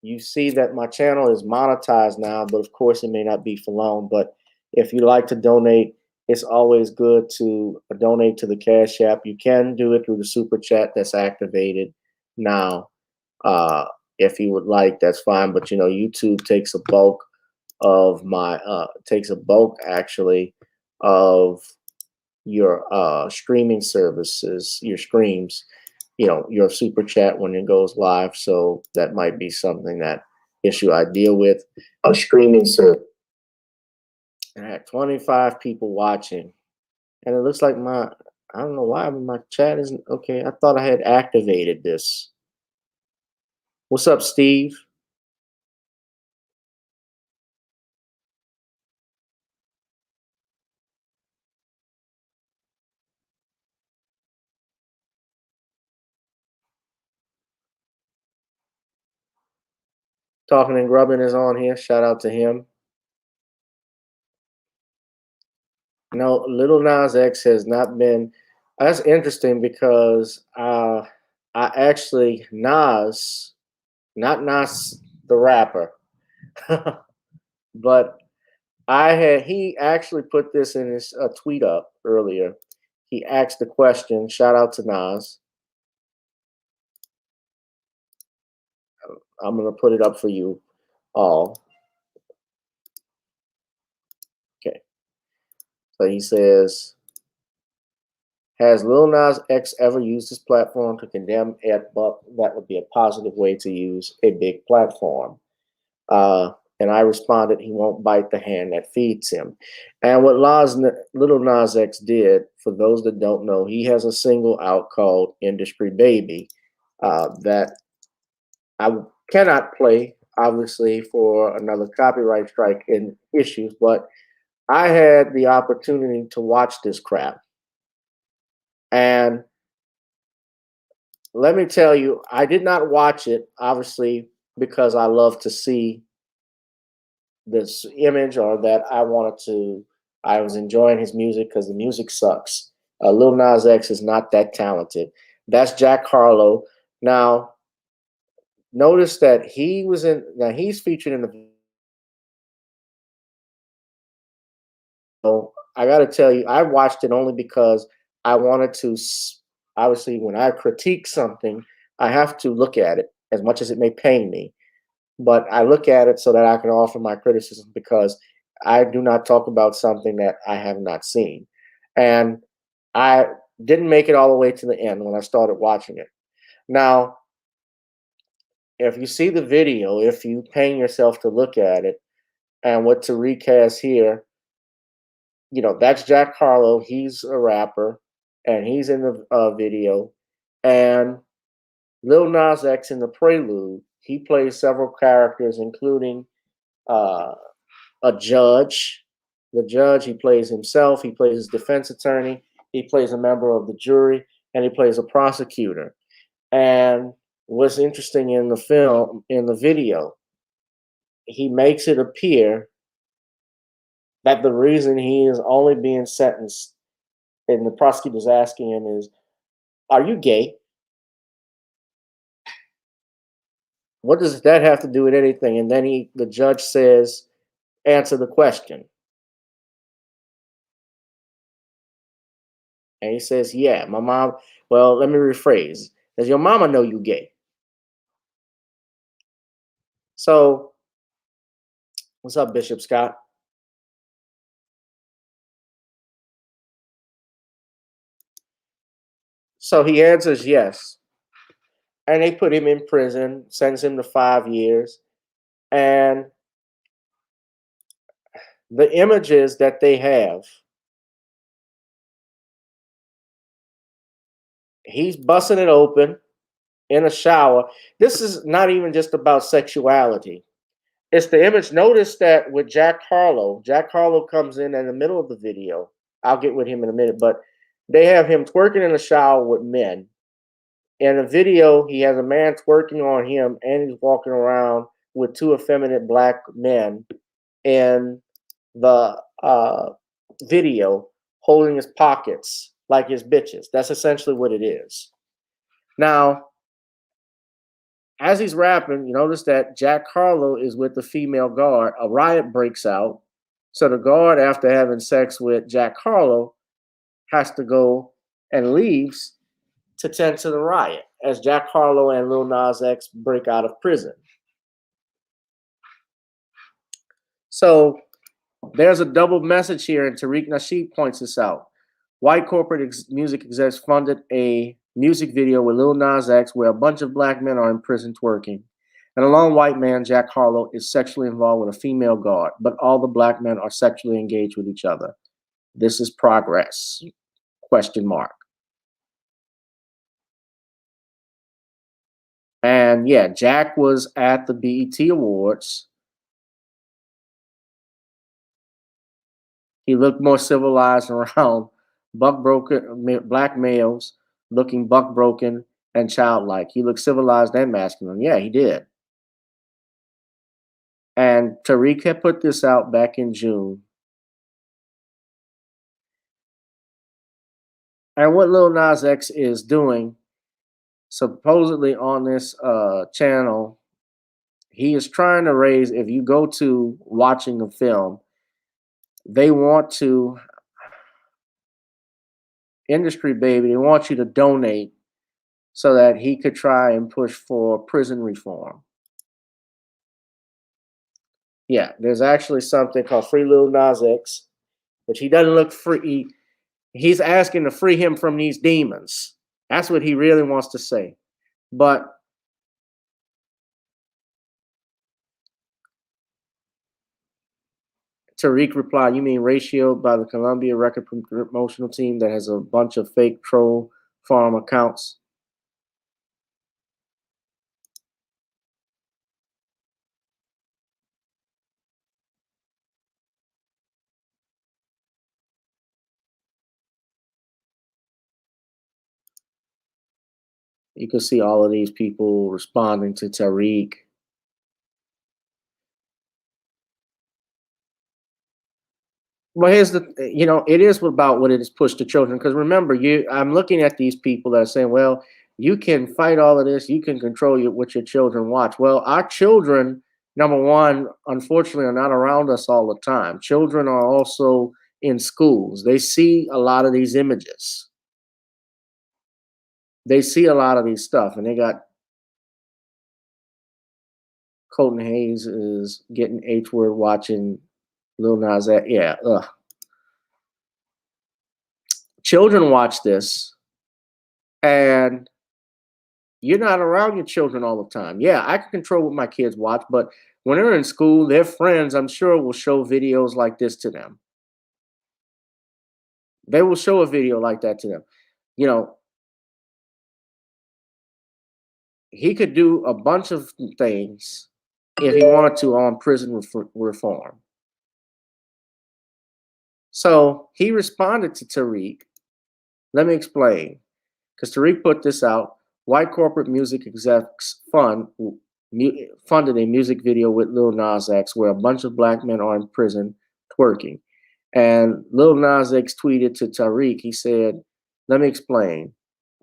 you see that my channel is monetized now, but of course it may not be for long. But if you like to donate, it's always good to donate to the Cash App. You can do it through the Super Chat that's activated now. If you would like, that's fine. But you know, YouTube takes a bulk of my actually of your streaming services, your streams, you know, your Super Chat when it goes live. So that might be something that issue I deal with. A streaming service. I had 25 people watching, and it looks like I don't know why my chat isn't okay. I thought I had activated this. What's up, Steve? Talking and Grubbing is on here. Shout out to him. No, Little Nas X has not been. That's interesting because I actually Nas, not Nas the rapper, but he actually put this in his tweet up earlier. He asked the question. Shout out to Nas. I'm gonna put it up for you all. Okay. So he says, has Lil Nas X ever used his platform to condemn Ed Buck? That would be a positive way to use a big platform. And I responded, he won't bite the hand that feeds him. And what Lil Nas X did, for those that don't know, he has a single out called Industry Baby that I cannot play, obviously, for another copyright strike in issues, but I had the opportunity to watch this crap. And let me tell you, I did not watch it, obviously, because I love to see this image or that I was enjoying his music because the music sucks. Lil Nas X is not that talented. That's Jack Harlow. Now, notice that he's featured in the. So I got to tell you, I watched it only because I wanted to. Obviously, when I critique something, I have to look at it as much as it may pain me. But I look at it so that I can offer my criticism because I do not talk about something that I have not seen. And I didn't make it all the way to the end when I started watching it. Now, if you see the video, if you pain yourself to look at it, and what to recast here, that's Jack Harlow. He's a rapper, and he's in the video. And Lil Nas X in the prelude, he plays several characters, including uh, a judge. The judge, he plays himself. He plays his defense attorney. He plays a member of the jury, and he plays a prosecutor. And what's interesting in the video, he makes it appear that the reason he is only being sentenced, and the prosecutor's asking him is, "Are you gay?" What does that have to do with anything? And then the judge says, "Answer the question." And he says, "Yeah, my mom." Well, let me rephrase. Does your mama know you gay? So, what's up, Bishop Scott? So he answers yes. And they put him in prison, sends him to 5 years. And the images that they have, he's busting it open in a shower. This is not even just about sexuality. It's the image. Notice that with Jack Harlow comes in the middle of the video. I'll get with him in a minute, but they have him twerking in the shower with men. In the video, he has a man twerking on him, and he's walking around with two effeminate black men in the video, holding his pockets like his bitches. That's essentially what it is. Now, as he's rapping, you notice that Jack Harlow is with the female guard. A riot breaks out. So the guard, after having sex with Jack Harlow, has to go and leaves to tend to the riot as Jack Harlow and Lil Nas X break out of prison. So there's a double message here, and Tariq Nasheed points this out. White corporate music execs funded a music video with Lil Nas X where a bunch of black men are in prison twerking. And a lone white man, Jack Harlow, is sexually involved with a female guard, but all the black men are sexually engaged with each other. This is progress? Question mark. And yeah, Jack was at the BET Awards. He looked more civilized around black males, looking buck broken and childlike. He looked civilized and masculine. Yeah, he did. And Tariq had put this out back in June. And what Lil Nas X is doing, supposedly on this channel, he is trying to raise, if you go to watching the film, they want to, industry baby, they want you to donate so that he could try and push for prison reform. Yeah, there's actually something called Free Lil Nas X, which he doesn't look free. He's asking to free him from these demons. That's what he really wants to say. But Tariq replied, "You mean Ratio by the Columbia Record promotional team that has a bunch of fake troll farm accounts?" You can see all of these people responding to Tariq. Well, here's the, it is about what it is pushed to children. Because remember, I'm looking at these people that are saying, well, you can fight all of this, you can control what your children watch. Well, our children, number one, unfortunately, are not around us all the time. Children are also in schools. They see a lot of these images. They see a lot of these stuff, and they got Colton Hayes is getting H-word watching Lil Nas X. Yeah, ugh. Children watch this, and you're not around your children all the time. Yeah, I can control what my kids watch, but when they're in school, their friends, I'm sure, will show videos like this to them. They will show a video like that to them. He could do a bunch of things if he wanted to on prison reform. So he responded to Tariq. Let me explain. Because Tariq put this out. White corporate music execs funded a music video with Lil Nas X where a bunch of black men are in prison twerking. And Lil Nas X tweeted to Tariq. He said, let me explain.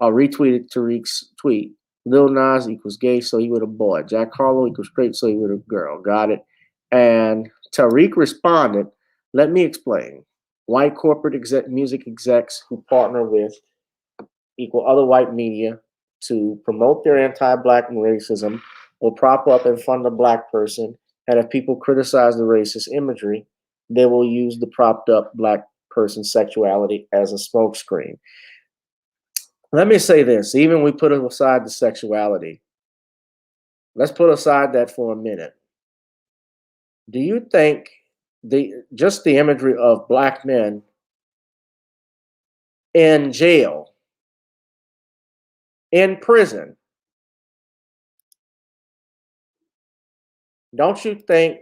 I'll retweeted Tariq's tweet. Lil Nas equals gay, so he with a boy. Jack Harlow equals straight, so he with a girl. Got it? And Tariq responded, let me explain. White corporate music execs who partner with equal other white media to promote their anti-black racism will prop up and fund a black person. And if people criticize the racist imagery, they will use the propped up black person's sexuality as a smokescreen. Let me say this, even we put aside the sexuality. Let's put aside that for a minute. Do you think just the imagery of black men in jail, in prison, don't you think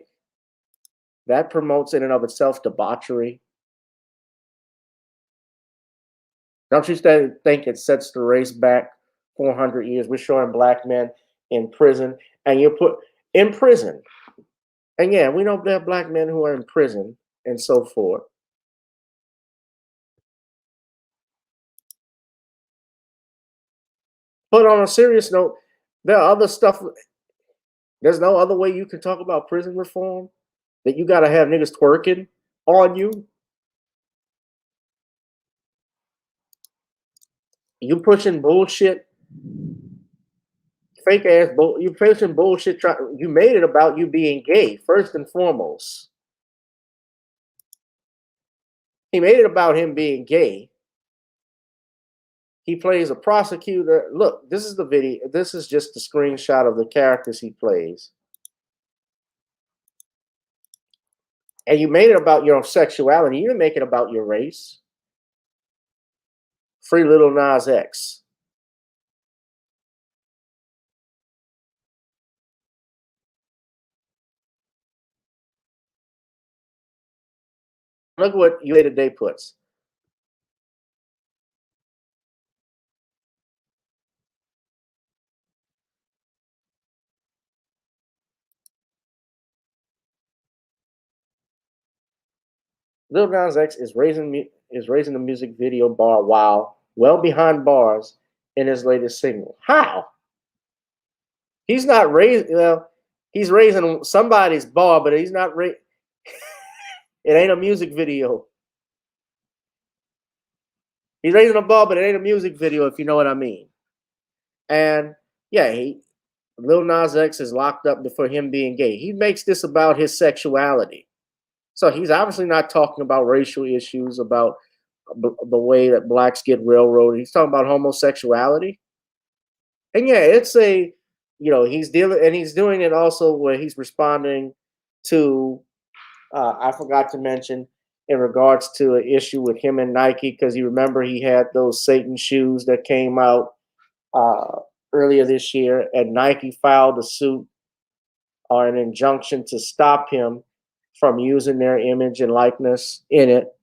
that promotes in and of itself debauchery? Don't you think it sets the race back 400 years? We're showing black men in prison, and you put in prison. And yeah, we know there are black men who are in prison and so forth. But on a serious note, there are other stuff. There's no other way you can talk about prison reform that you got to have niggas twerking on you. You pushing bullshit, fake ass bull. You pushing bullshit. You made it about you being gay first and foremost. He made it about him being gay. He plays a prosecutor. Look, this is the video. This is just a screenshot of the characters he plays. And you made it about your sexuality. You didn't make it about your race. Free Little Nas X. Look what USA Today puts. Lil Nas X is raising the music video bar while well behind bars in his latest single. How? He's not raising. Well, he's raising somebody's bar, but he's not. It ain't a music video. He's raising a bar, but it ain't a music video, if you know what I mean. And yeah, Lil Nas X is locked up for him being gay. He makes this about his sexuality. So he's obviously not talking about racial issues, about the way that blacks get railroaded. He's talking about homosexuality. And yeah, it's he's doing it also where he's responding to, I forgot to mention, in regards to an issue with him and Nike, because you remember he had those Satan shoes that came out earlier this year, and Nike filed a suit or an injunction to stop him from using their image and likeness in it.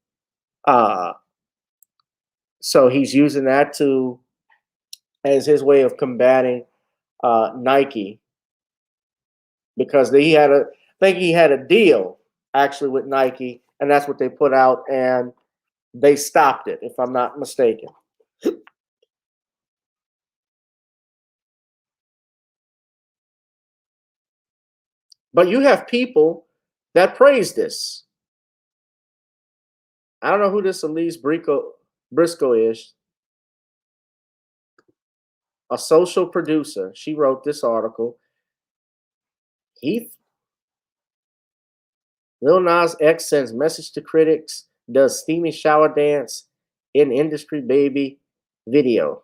So he's using that to as his way of combating Nike, because I think he had a deal actually with Nike, and that's what they put out, and they stopped it, if I'm not mistaken. But you have people that praise this. I don't know who this Elise Briscoe is. A social producer. She wrote this article. Lil Nas X sends message to critics, does steamy shower dance in industry baby video.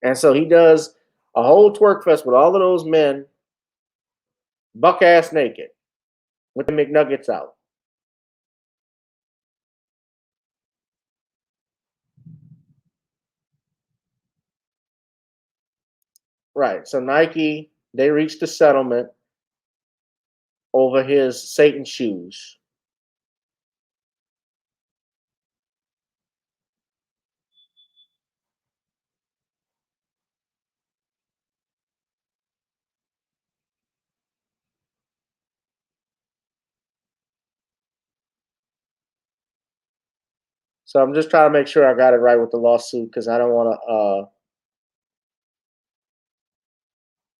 And so he does a whole twerk fest with all of those men buck ass naked with the McNuggets out. Right. So Nike, they reached a settlement over his Satan shoes. So I'm just trying to make sure I got it right with the lawsuit because I don't want to.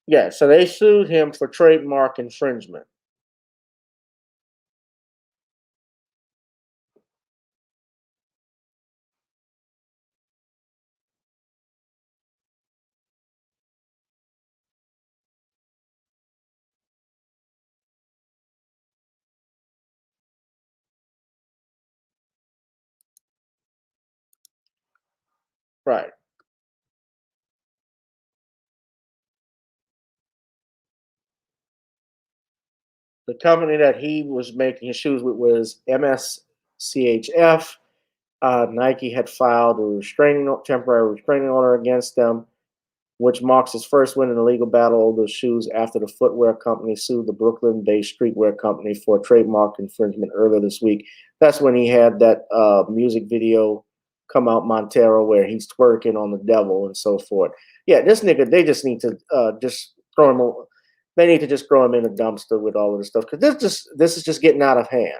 Yeah, so they sued him for trademark infringement. Right. The company that he was making his shoes with was MSCHF. Nike had filed a temporary restraining order against them, which marks his first win in a legal battle over the shoes after the footwear company sued the Brooklyn-based streetwear company for trademark infringement earlier this week. That's when he had that music video come out, Montero, where he's twerking on the devil and so forth. Yeah, this nigga, they just need to just throw him. They need to just throw him in a dumpster with all of this stuff because this is just getting out of hand.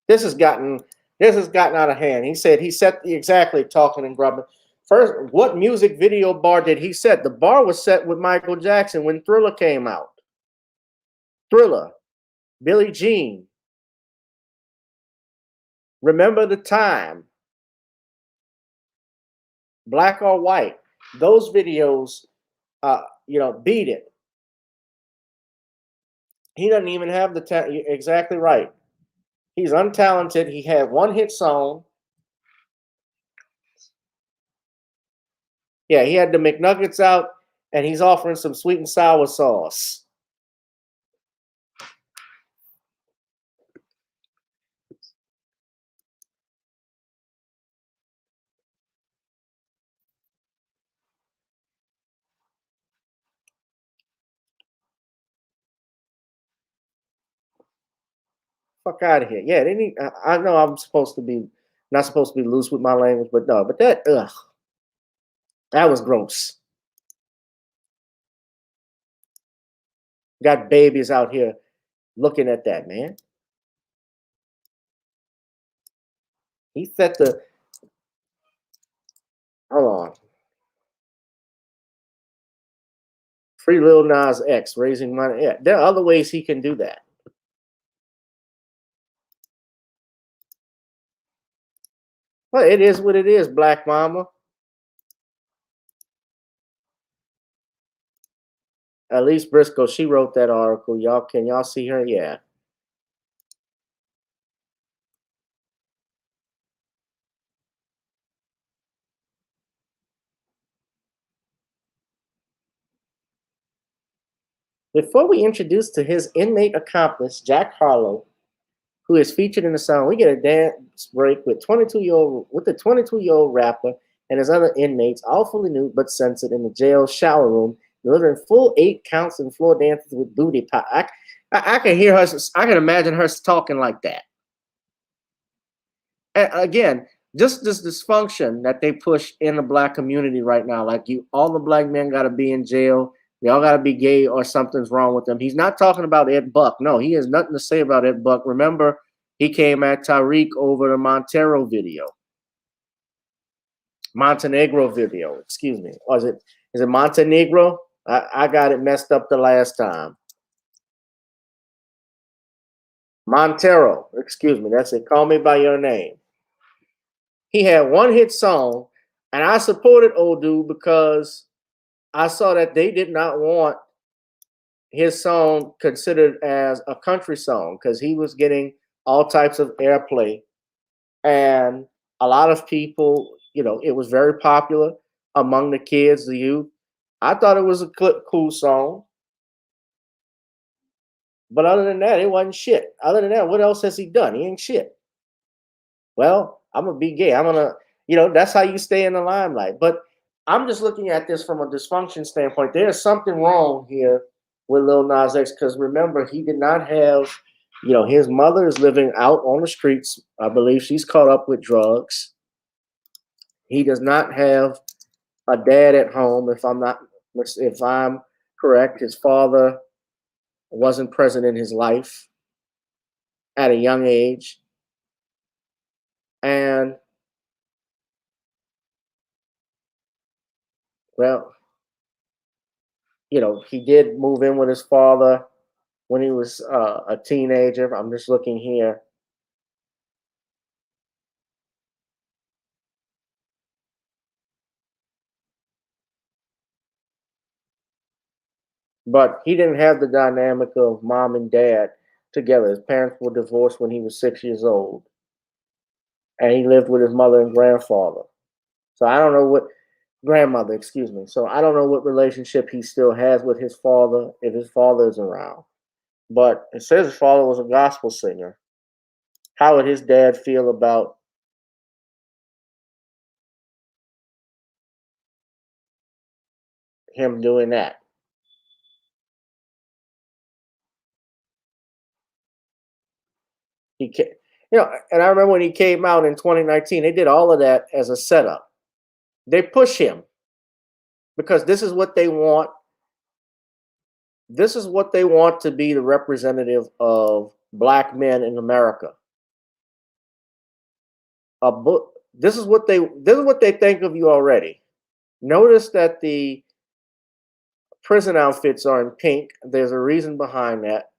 This has gotten out of hand. He said he set exactly talking and grubbing. First, what music video bar did he set? The bar was set with Michael Jackson when Thriller came out. Thriller, Billie Jean, Remember the Time, Black or White. Those videos, beat it. He doesn't even have the talent. Exactly right. He's untalented. He had one hit song. Yeah, he had the McNuggets out, and he's offering some sweet and sour sauce. Fuck out of here. Yeah, they need. I know I'm supposed to be not supposed to be loose with my language, but no, but that that was gross. Got babies out here looking at that, man. He set the. Hold on. Free Lil Nas X raising money. Yeah, there are other ways he can do that. Well, it is what it is, Black Mama. Elise Briscoe, she wrote that article. Can y'all see her? Yeah. Before we introduce to his inmate accomplice, Jack Harlow, who is featured in the song. We get a dance break with the 22-year-old rapper and his other inmates, all fully nude but censored in the jail shower room, delivering full 8 counts and floor dances with booty pop. I can hear her. I can imagine her talking like that. And again, just this dysfunction that they push in the black community right now. Like all the black men got to be in jail. They all got to be gay or something's wrong with them. He's not talking about Ed Buck. No, he has nothing to say about Ed Buck. Remember, he came at Tariq over the Montenegro video, excuse me. Or is it Montenegro? I got it messed up the last time. Montero, excuse me. That's it. Call Me by Your Name. He had one hit song, and I supported old dude because I saw that they did not want his song considered as a country song because he was getting all types of airplay. And a lot of people, it was very popular among the kids, the youth. I thought it was a cool song. But other than that, it wasn't shit. Other than that, what else has he done? He ain't shit. Well, I'm going to be gay. I'm going to, that's how you stay in the limelight. But I'm just looking at this from a dysfunction standpoint. There's something wrong here with Lil Nas X because remember, he did not have, his mother is living out on the streets. I believe she's caught up with drugs. He does not have a dad at home. If I'm correct, his father wasn't present in his life at a young age. And, well, he did move in with his father when he was a teenager. I'm just looking here. But he didn't have the dynamic of mom and dad together. His parents were divorced when he was 6 years old. And he lived with his mother and grandfather. So I don't know what grandmother, excuse me. So I don't know what relationship he still has with his father if his father is around. But it says his father was a gospel singer. How would his dad feel about him doing that? And I remember when he came out in 2019, they did all of that as a setup. They push him because this is what they want. This is what they want to be the representative of black men in America. This is what they think of you already. Notice that the prison outfits are in pink. There's a reason behind that.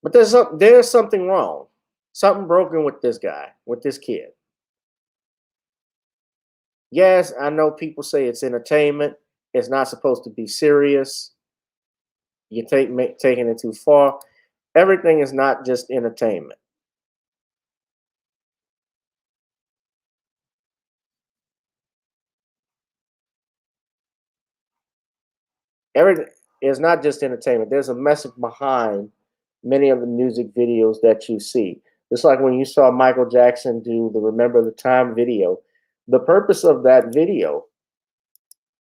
But there's something wrong. Something broken with this guy, with this kid. Yes, I know people say it's entertainment. It's not supposed to be serious. You're taking it too far. Everything is not just entertainment. Everything is not just entertainment. There's a message behind many of the music videos that you see. Just like when you saw Michael Jackson do the Remember the Time video, the purpose of that video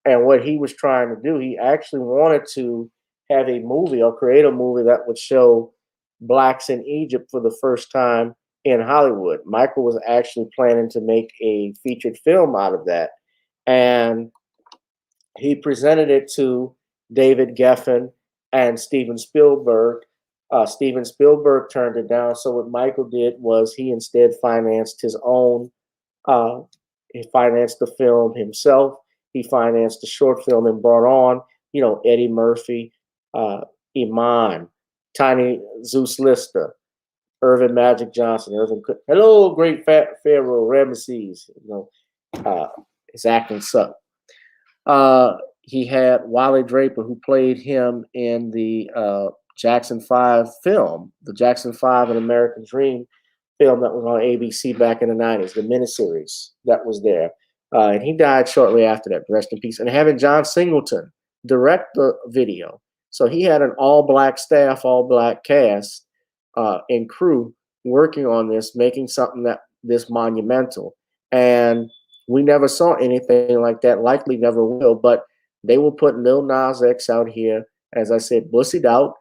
and what he was trying to do, he actually wanted to have a movie or create a movie that would show blacks in Egypt for the first time in Hollywood. Michael was actually planning to make a featured film out of that. And he presented it to David Geffen and Steven Spielberg. Steven Spielberg turned it down. So what Michael did was he instead financed his own. He financed the film himself. He financed the short film and brought on, Eddie Murphy, Iman, Tiny Zeus Lister, Irvin Magic Johnson, hello, great Pharaoh Ramesses. His acting sucked. He had Wally Draper, who played him in the Jackson 5 film, the Jackson 5 An American Dream film that was on ABC back in the 90s, the miniseries that was there. And he died shortly after that, rest in peace. And having John Singleton direct the video So he had an all-black staff, all-black cast, and crew working on this, making something that this monumental. And we never saw anything like that. Likely never will. But they will put Lil Nas X out here, as I said, bussied out,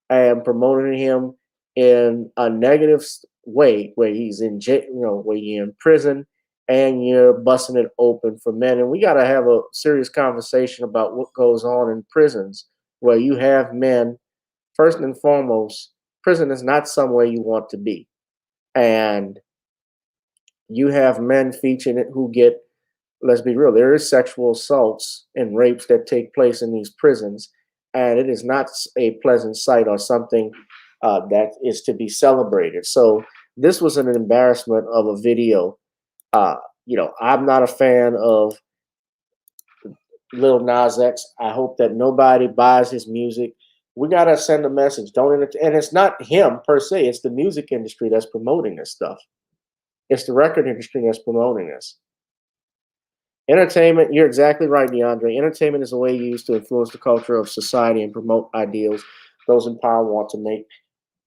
and promoting him in a negative way, where he's in jail, where you're in prison and you're busting it open for men. And we got to have a serious conversation about what goes on in prisons, where you have men. First and foremost, prison is not somewhere you want to be, and you have men featuring it who get. Let's be real. There is sexual assaults and rapes that take place in these prisons, and it is not a pleasant sight or something that is to be celebrated. So this was an embarrassment of a video. I'm not a fan of Lil Nas X. I hope that nobody buys his music. We gotta send a message. And it's not him per se. It's the music industry that's promoting this stuff. It's the record industry that's promoting this. Entertainment, you're exactly right, DeAndre. Entertainment is a way used to influence the culture of society and promote ideals those in power want to make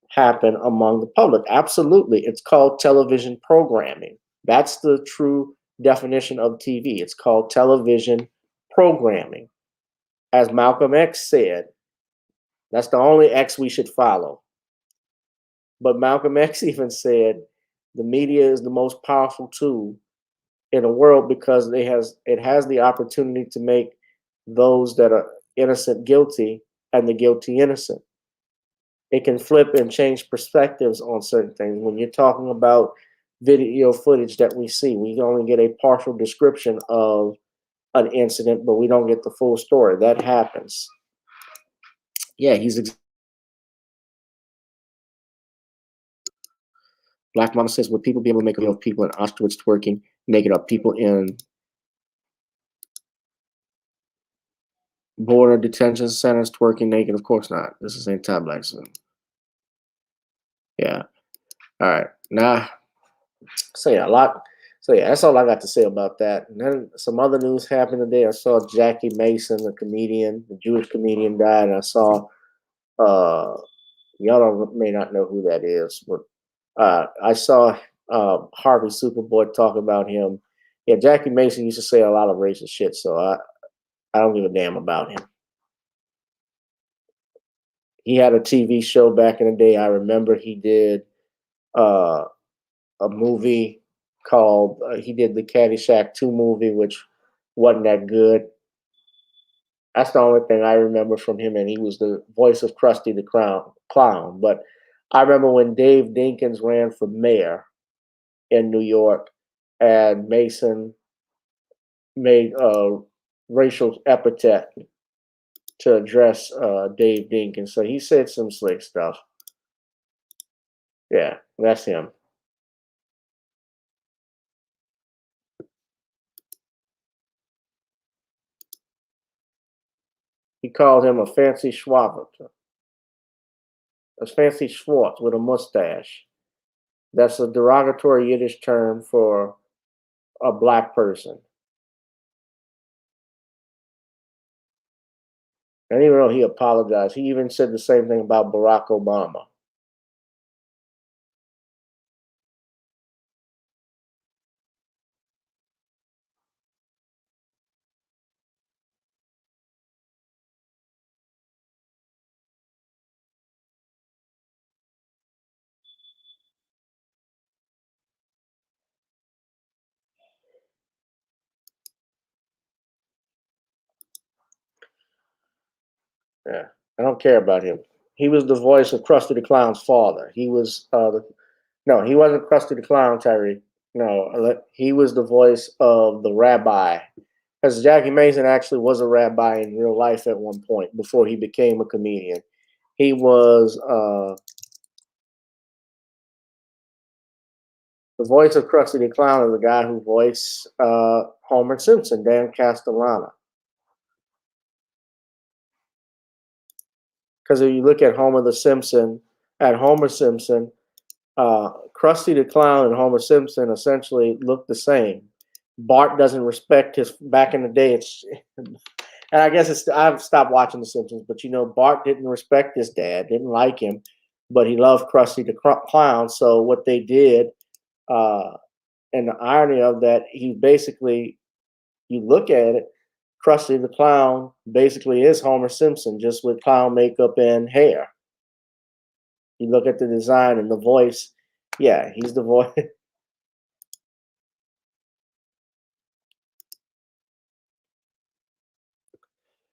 happen among the public. Absolutely. It's called television programming. That's the true definition of TV. It's called television programming. As Malcolm X said, that's the only X we should follow. But Malcolm X even said the media is the most powerful tool in the world because it has the opportunity to make those that are innocent guilty and the guilty innocent. It can flip and change perspectives on certain things. When you're talking about video footage that we see, we only get a partial description of an incident, but we don't get the full story. That happens. Yeah, Black Mama says, would people be able to make a video of people in Auschwitz twerking naked, or people in border detention centers twerking naked? Of course not. This is anti-Blackism. Yeah. All right. Nah. So yeah, that's all I got to say about that. And then some other news happened today. I saw Jackie Mason, the comedian, the Jewish comedian, died. And I saw y'all may not know who that is, but I saw Harvey Superboy talk about him. Yeah, Jackie Mason used to say a lot of racist shit, so I don't give a damn about him. He had a TV show back in the day. I remember he did a movie called, he did the Caddyshack 2 movie, which wasn't that good. That's the only thing I remember from him, and he was the voice of Krusty the Clown. But I remember when Dave Dinkins ran for mayor in New York, and Mason made a racial epithet to address Dave Dinkins. So he said some slick stuff. Yeah, that's him. He called him a fancy Schwartz. A fancy Schwartz with a mustache. That's a derogatory Yiddish term for a black person. And even though he apologized, he even said the same thing about Barack Obama. Yeah, I don't care about him. He was the voice of Krusty the Clown's father. He was no, he wasn't Krusty the Clown, Tyree. No, he was the voice of the rabbi. Because Jackie Mason actually was a rabbi in real life at one point before he became a comedian. He was the voice of Krusty the Clown, is the guy who voiced Homer Simpson, Dan Castellano. Because if you look at Homer Simpson, Krusty the Clown and Homer Simpson essentially look the same. Bart doesn't respect his, back in the day, And I guess I've stopped watching The Simpsons, but Bart didn't respect his dad, didn't like him, but he loved Krusty the Clown. So what they did, and the irony of that, he basically, you look at it, Krusty the Clown basically is Homer Simpson, just with clown makeup and hair. You look at the design and the voice, yeah, he's the voice.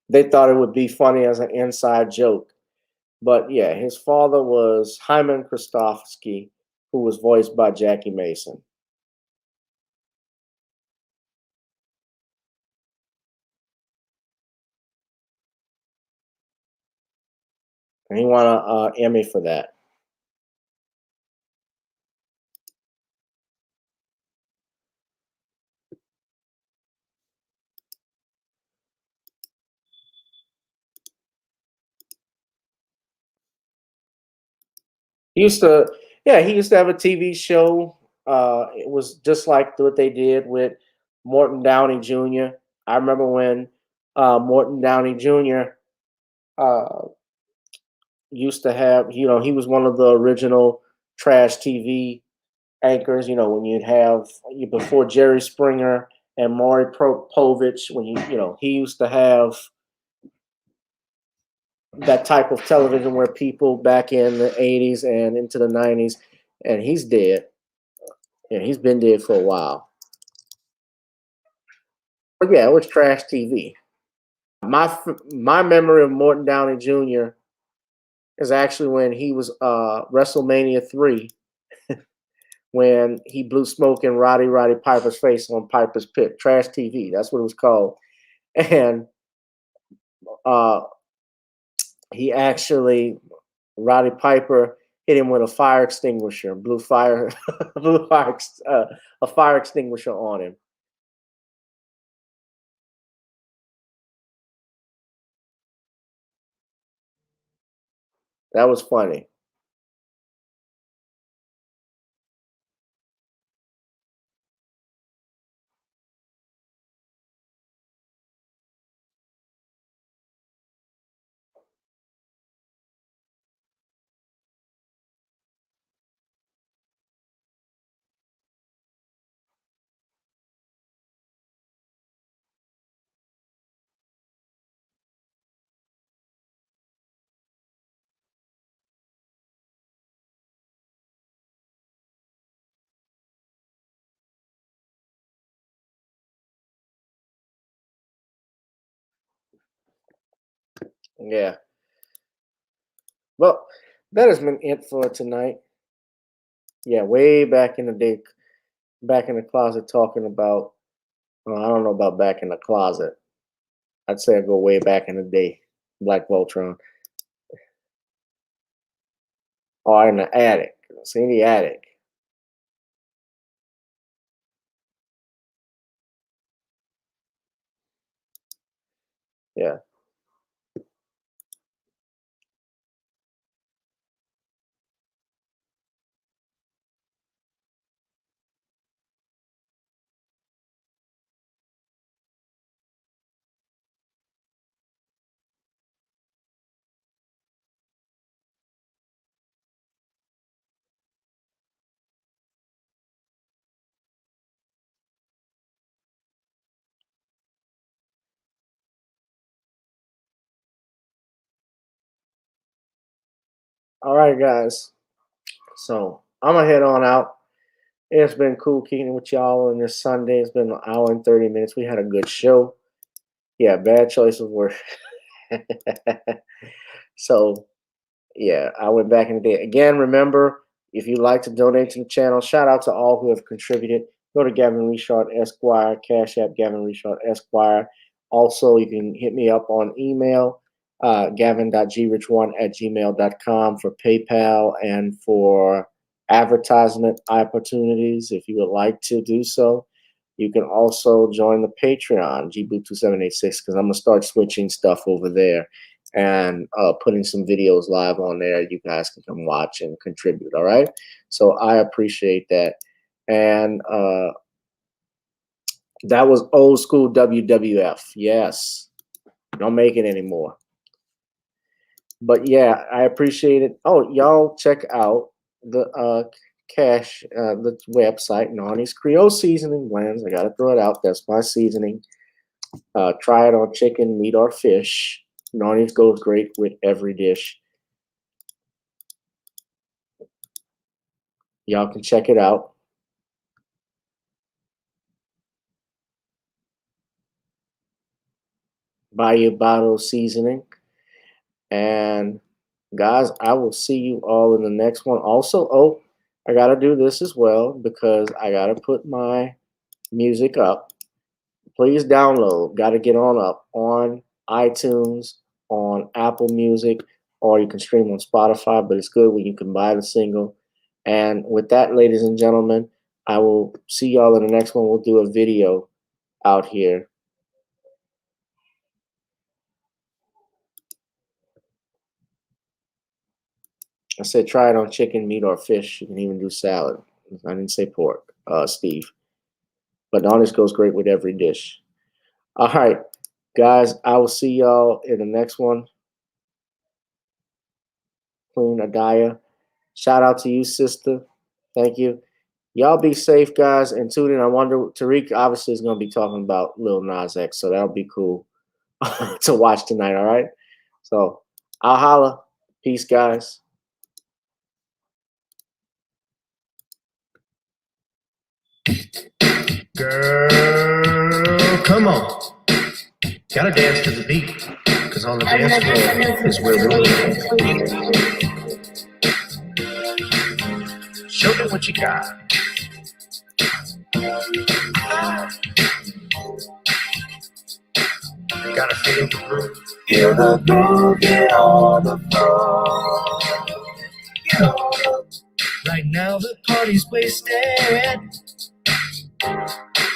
They thought it would be funny as an inside joke. But yeah, his father was Hyman Kristofsky, who was voiced by Jackie Mason. And he won an Emmy for that. He used to, yeah, he used to have a TV show. It was just like what they did with Morton Downey Jr. I remember when Morton Downey Jr. Used to have, he was one of the original trash TV anchors. When you'd have before Jerry Springer and Maury Povich, when he used to have that type of television where people back in the 80s and into the 90s, and he's dead. And he's been dead for a while. But yeah, it was trash TV. My memory of Morton Downey Jr. is actually when he was WrestleMania 3 when he blew smoke in Roddy Piper's face on Piper's Pit. Trash TV, that's what it was called. And he actually, Roddy Piper hit him with a fire extinguisher, blew a fire extinguisher on him. That was funny. Yeah. Well, that has been it for tonight. Yeah, way back in the day, back in the closet talking about, I don't know about back in the closet. I'd say I go way back in the day, Black Voltron. Or in the attic. See the attic. Yeah. All right, guys. So I'm gonna head on out. It's been cool kicking with y'all on this Sunday. It's been an hour and 30 minutes. We had a good show. Yeah, bad choices were. So yeah, I went back in the day. Again, remember, if you'd like to donate to the channel, shout out to all who have contributed. Go to Gavin Richard Esquire, Cash App Gavin Richard Esquire. Also, you can hit me up on email, gavin.grich1@gmail.com for PayPal and for advertisement opportunities if you would like to do so. You can also join the Patreon, gboot2786, because I'm going to start switching stuff over there and putting some videos live on there. You guys can come watch and contribute. All right. So I appreciate that. And that was old school WWF. Yes. Don't make it anymore. But yeah, I appreciate it. Oh, y'all check out the the website, Nani's Creole Seasoning Blends. I gotta throw it out. That's my seasoning. Try it on chicken, meat, or fish. Nani's goes great with every dish. Y'all can check it out. Buy your bottle of seasoning. And guys, I will see you all in the next one. Also, oh, I got to do this as well because I got to put my music up. Please download. Got to get on up on iTunes, on Apple Music, or you can stream on Spotify, but it's good when you can buy the single. And with that, ladies and gentlemen, I will see y'all in the next one. We'll do a video out here. I said try it on chicken, meat, or fish. You can even do salad. I didn't say pork, Steve. But honest goes great with every dish. All right, guys, I will see y'all in the next one. Queen Adaya. Shout out to you, sister. Thank you. Y'all be safe, guys, and tune in. I wonder, Tariq obviously is going to be talking about Lil Nas X, so that'll be cool to watch tonight, all right? So I'll holla. Peace, guys. Girl, come on. Gotta dance to the beat, cause on the dance floor is where we're going. Show me what you got. Gotta feel the groove. Feel the groove, get on the floor. Get on the. Right now the party's wasted.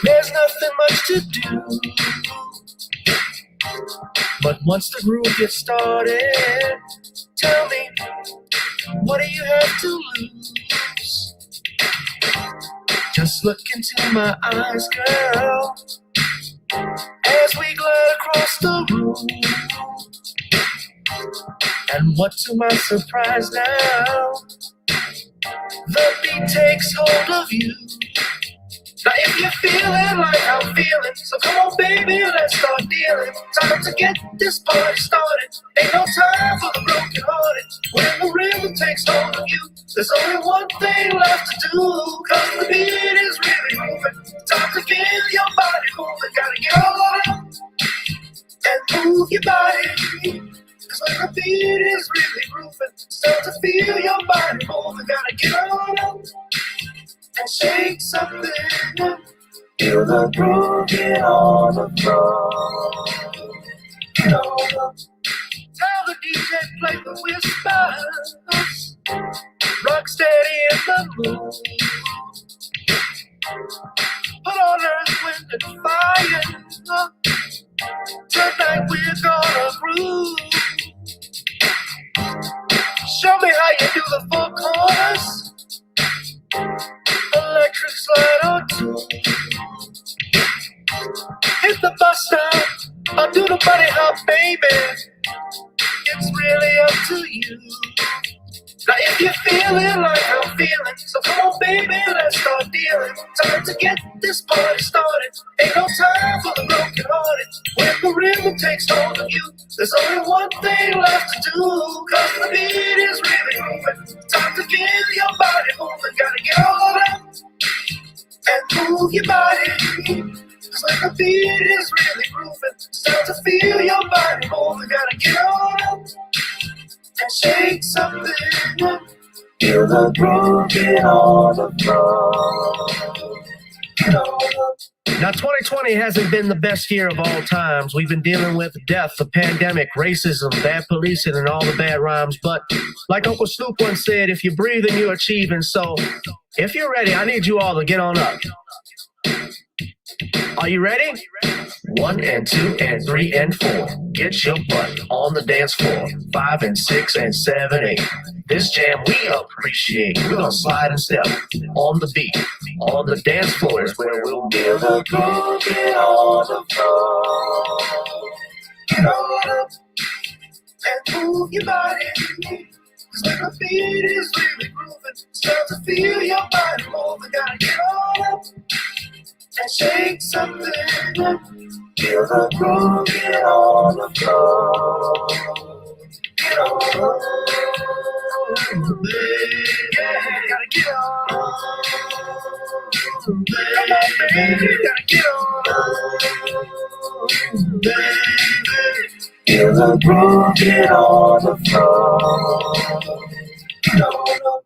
There's nothing much to do. But once the groove gets started, tell me, what do you have to lose? Just look into my eyes, girl, as we glide across the room. And what to my surprise now, the beat takes hold of you. Now if you're feeling like I'm feeling, so come on baby, let's start dealing. Time to get this party started. Ain't no time for the broken hearted. When the rhythm takes hold of you, there's only one thing left to do. Cause the beat is really moving. Time to feel your body moving. Gotta get on up and move your body. Cause when the beat is really grooving, start to feel your body moving. Gotta get on up and shake something up. Feel the groove, get on the floor. Get on up. Tell the DJ play the whispers. Rock steady in the mood. Put on earth, wind, and fire. Tonight we're gonna groove. Show me how you do the four corners. Electric slide or two. Hit the bus stop or do the bunny hop, baby. It's really up to you. Now if you're feeling like I'm feeling, so come on baby, let's start dealing. Time to get this party started. Ain't no time for the broken hearted. When the rhythm takes hold of you, there's only one thing left to do. Cause the beat is really moving. Time to get your body moving. Gotta get all up and move your body. Cause when the beat is really grooving, start to feel your body moving. Gotta get on up and shake something up. Feel the groove, get on the floor. Get on up. Now, 2020 hasn't been the best year of all times. We've been dealing with death, the pandemic, racism, bad policing, and all the bad rhymes. But like Uncle Snoop once said, if you're breathing, you're achieving. So if you're ready, I need you all to get on up. Are you ready? 1 and 2 and 3 and 4. Get your butt on the dance floor. 5 and 6 and 7, 8. This jam we appreciate. We're gonna slide and step on the beat. On the dance floor is where we'll feel the groove. Get on the floor. Get on. when the beat is really grooving. Start to feel your body moving. Gotta get on up and shake something up. Feel the groove, get on the floor. Get on up, yeah, gotta get on. Come on, baby, gotta get on, baby. Feel the groove, get on the floor. Get on up.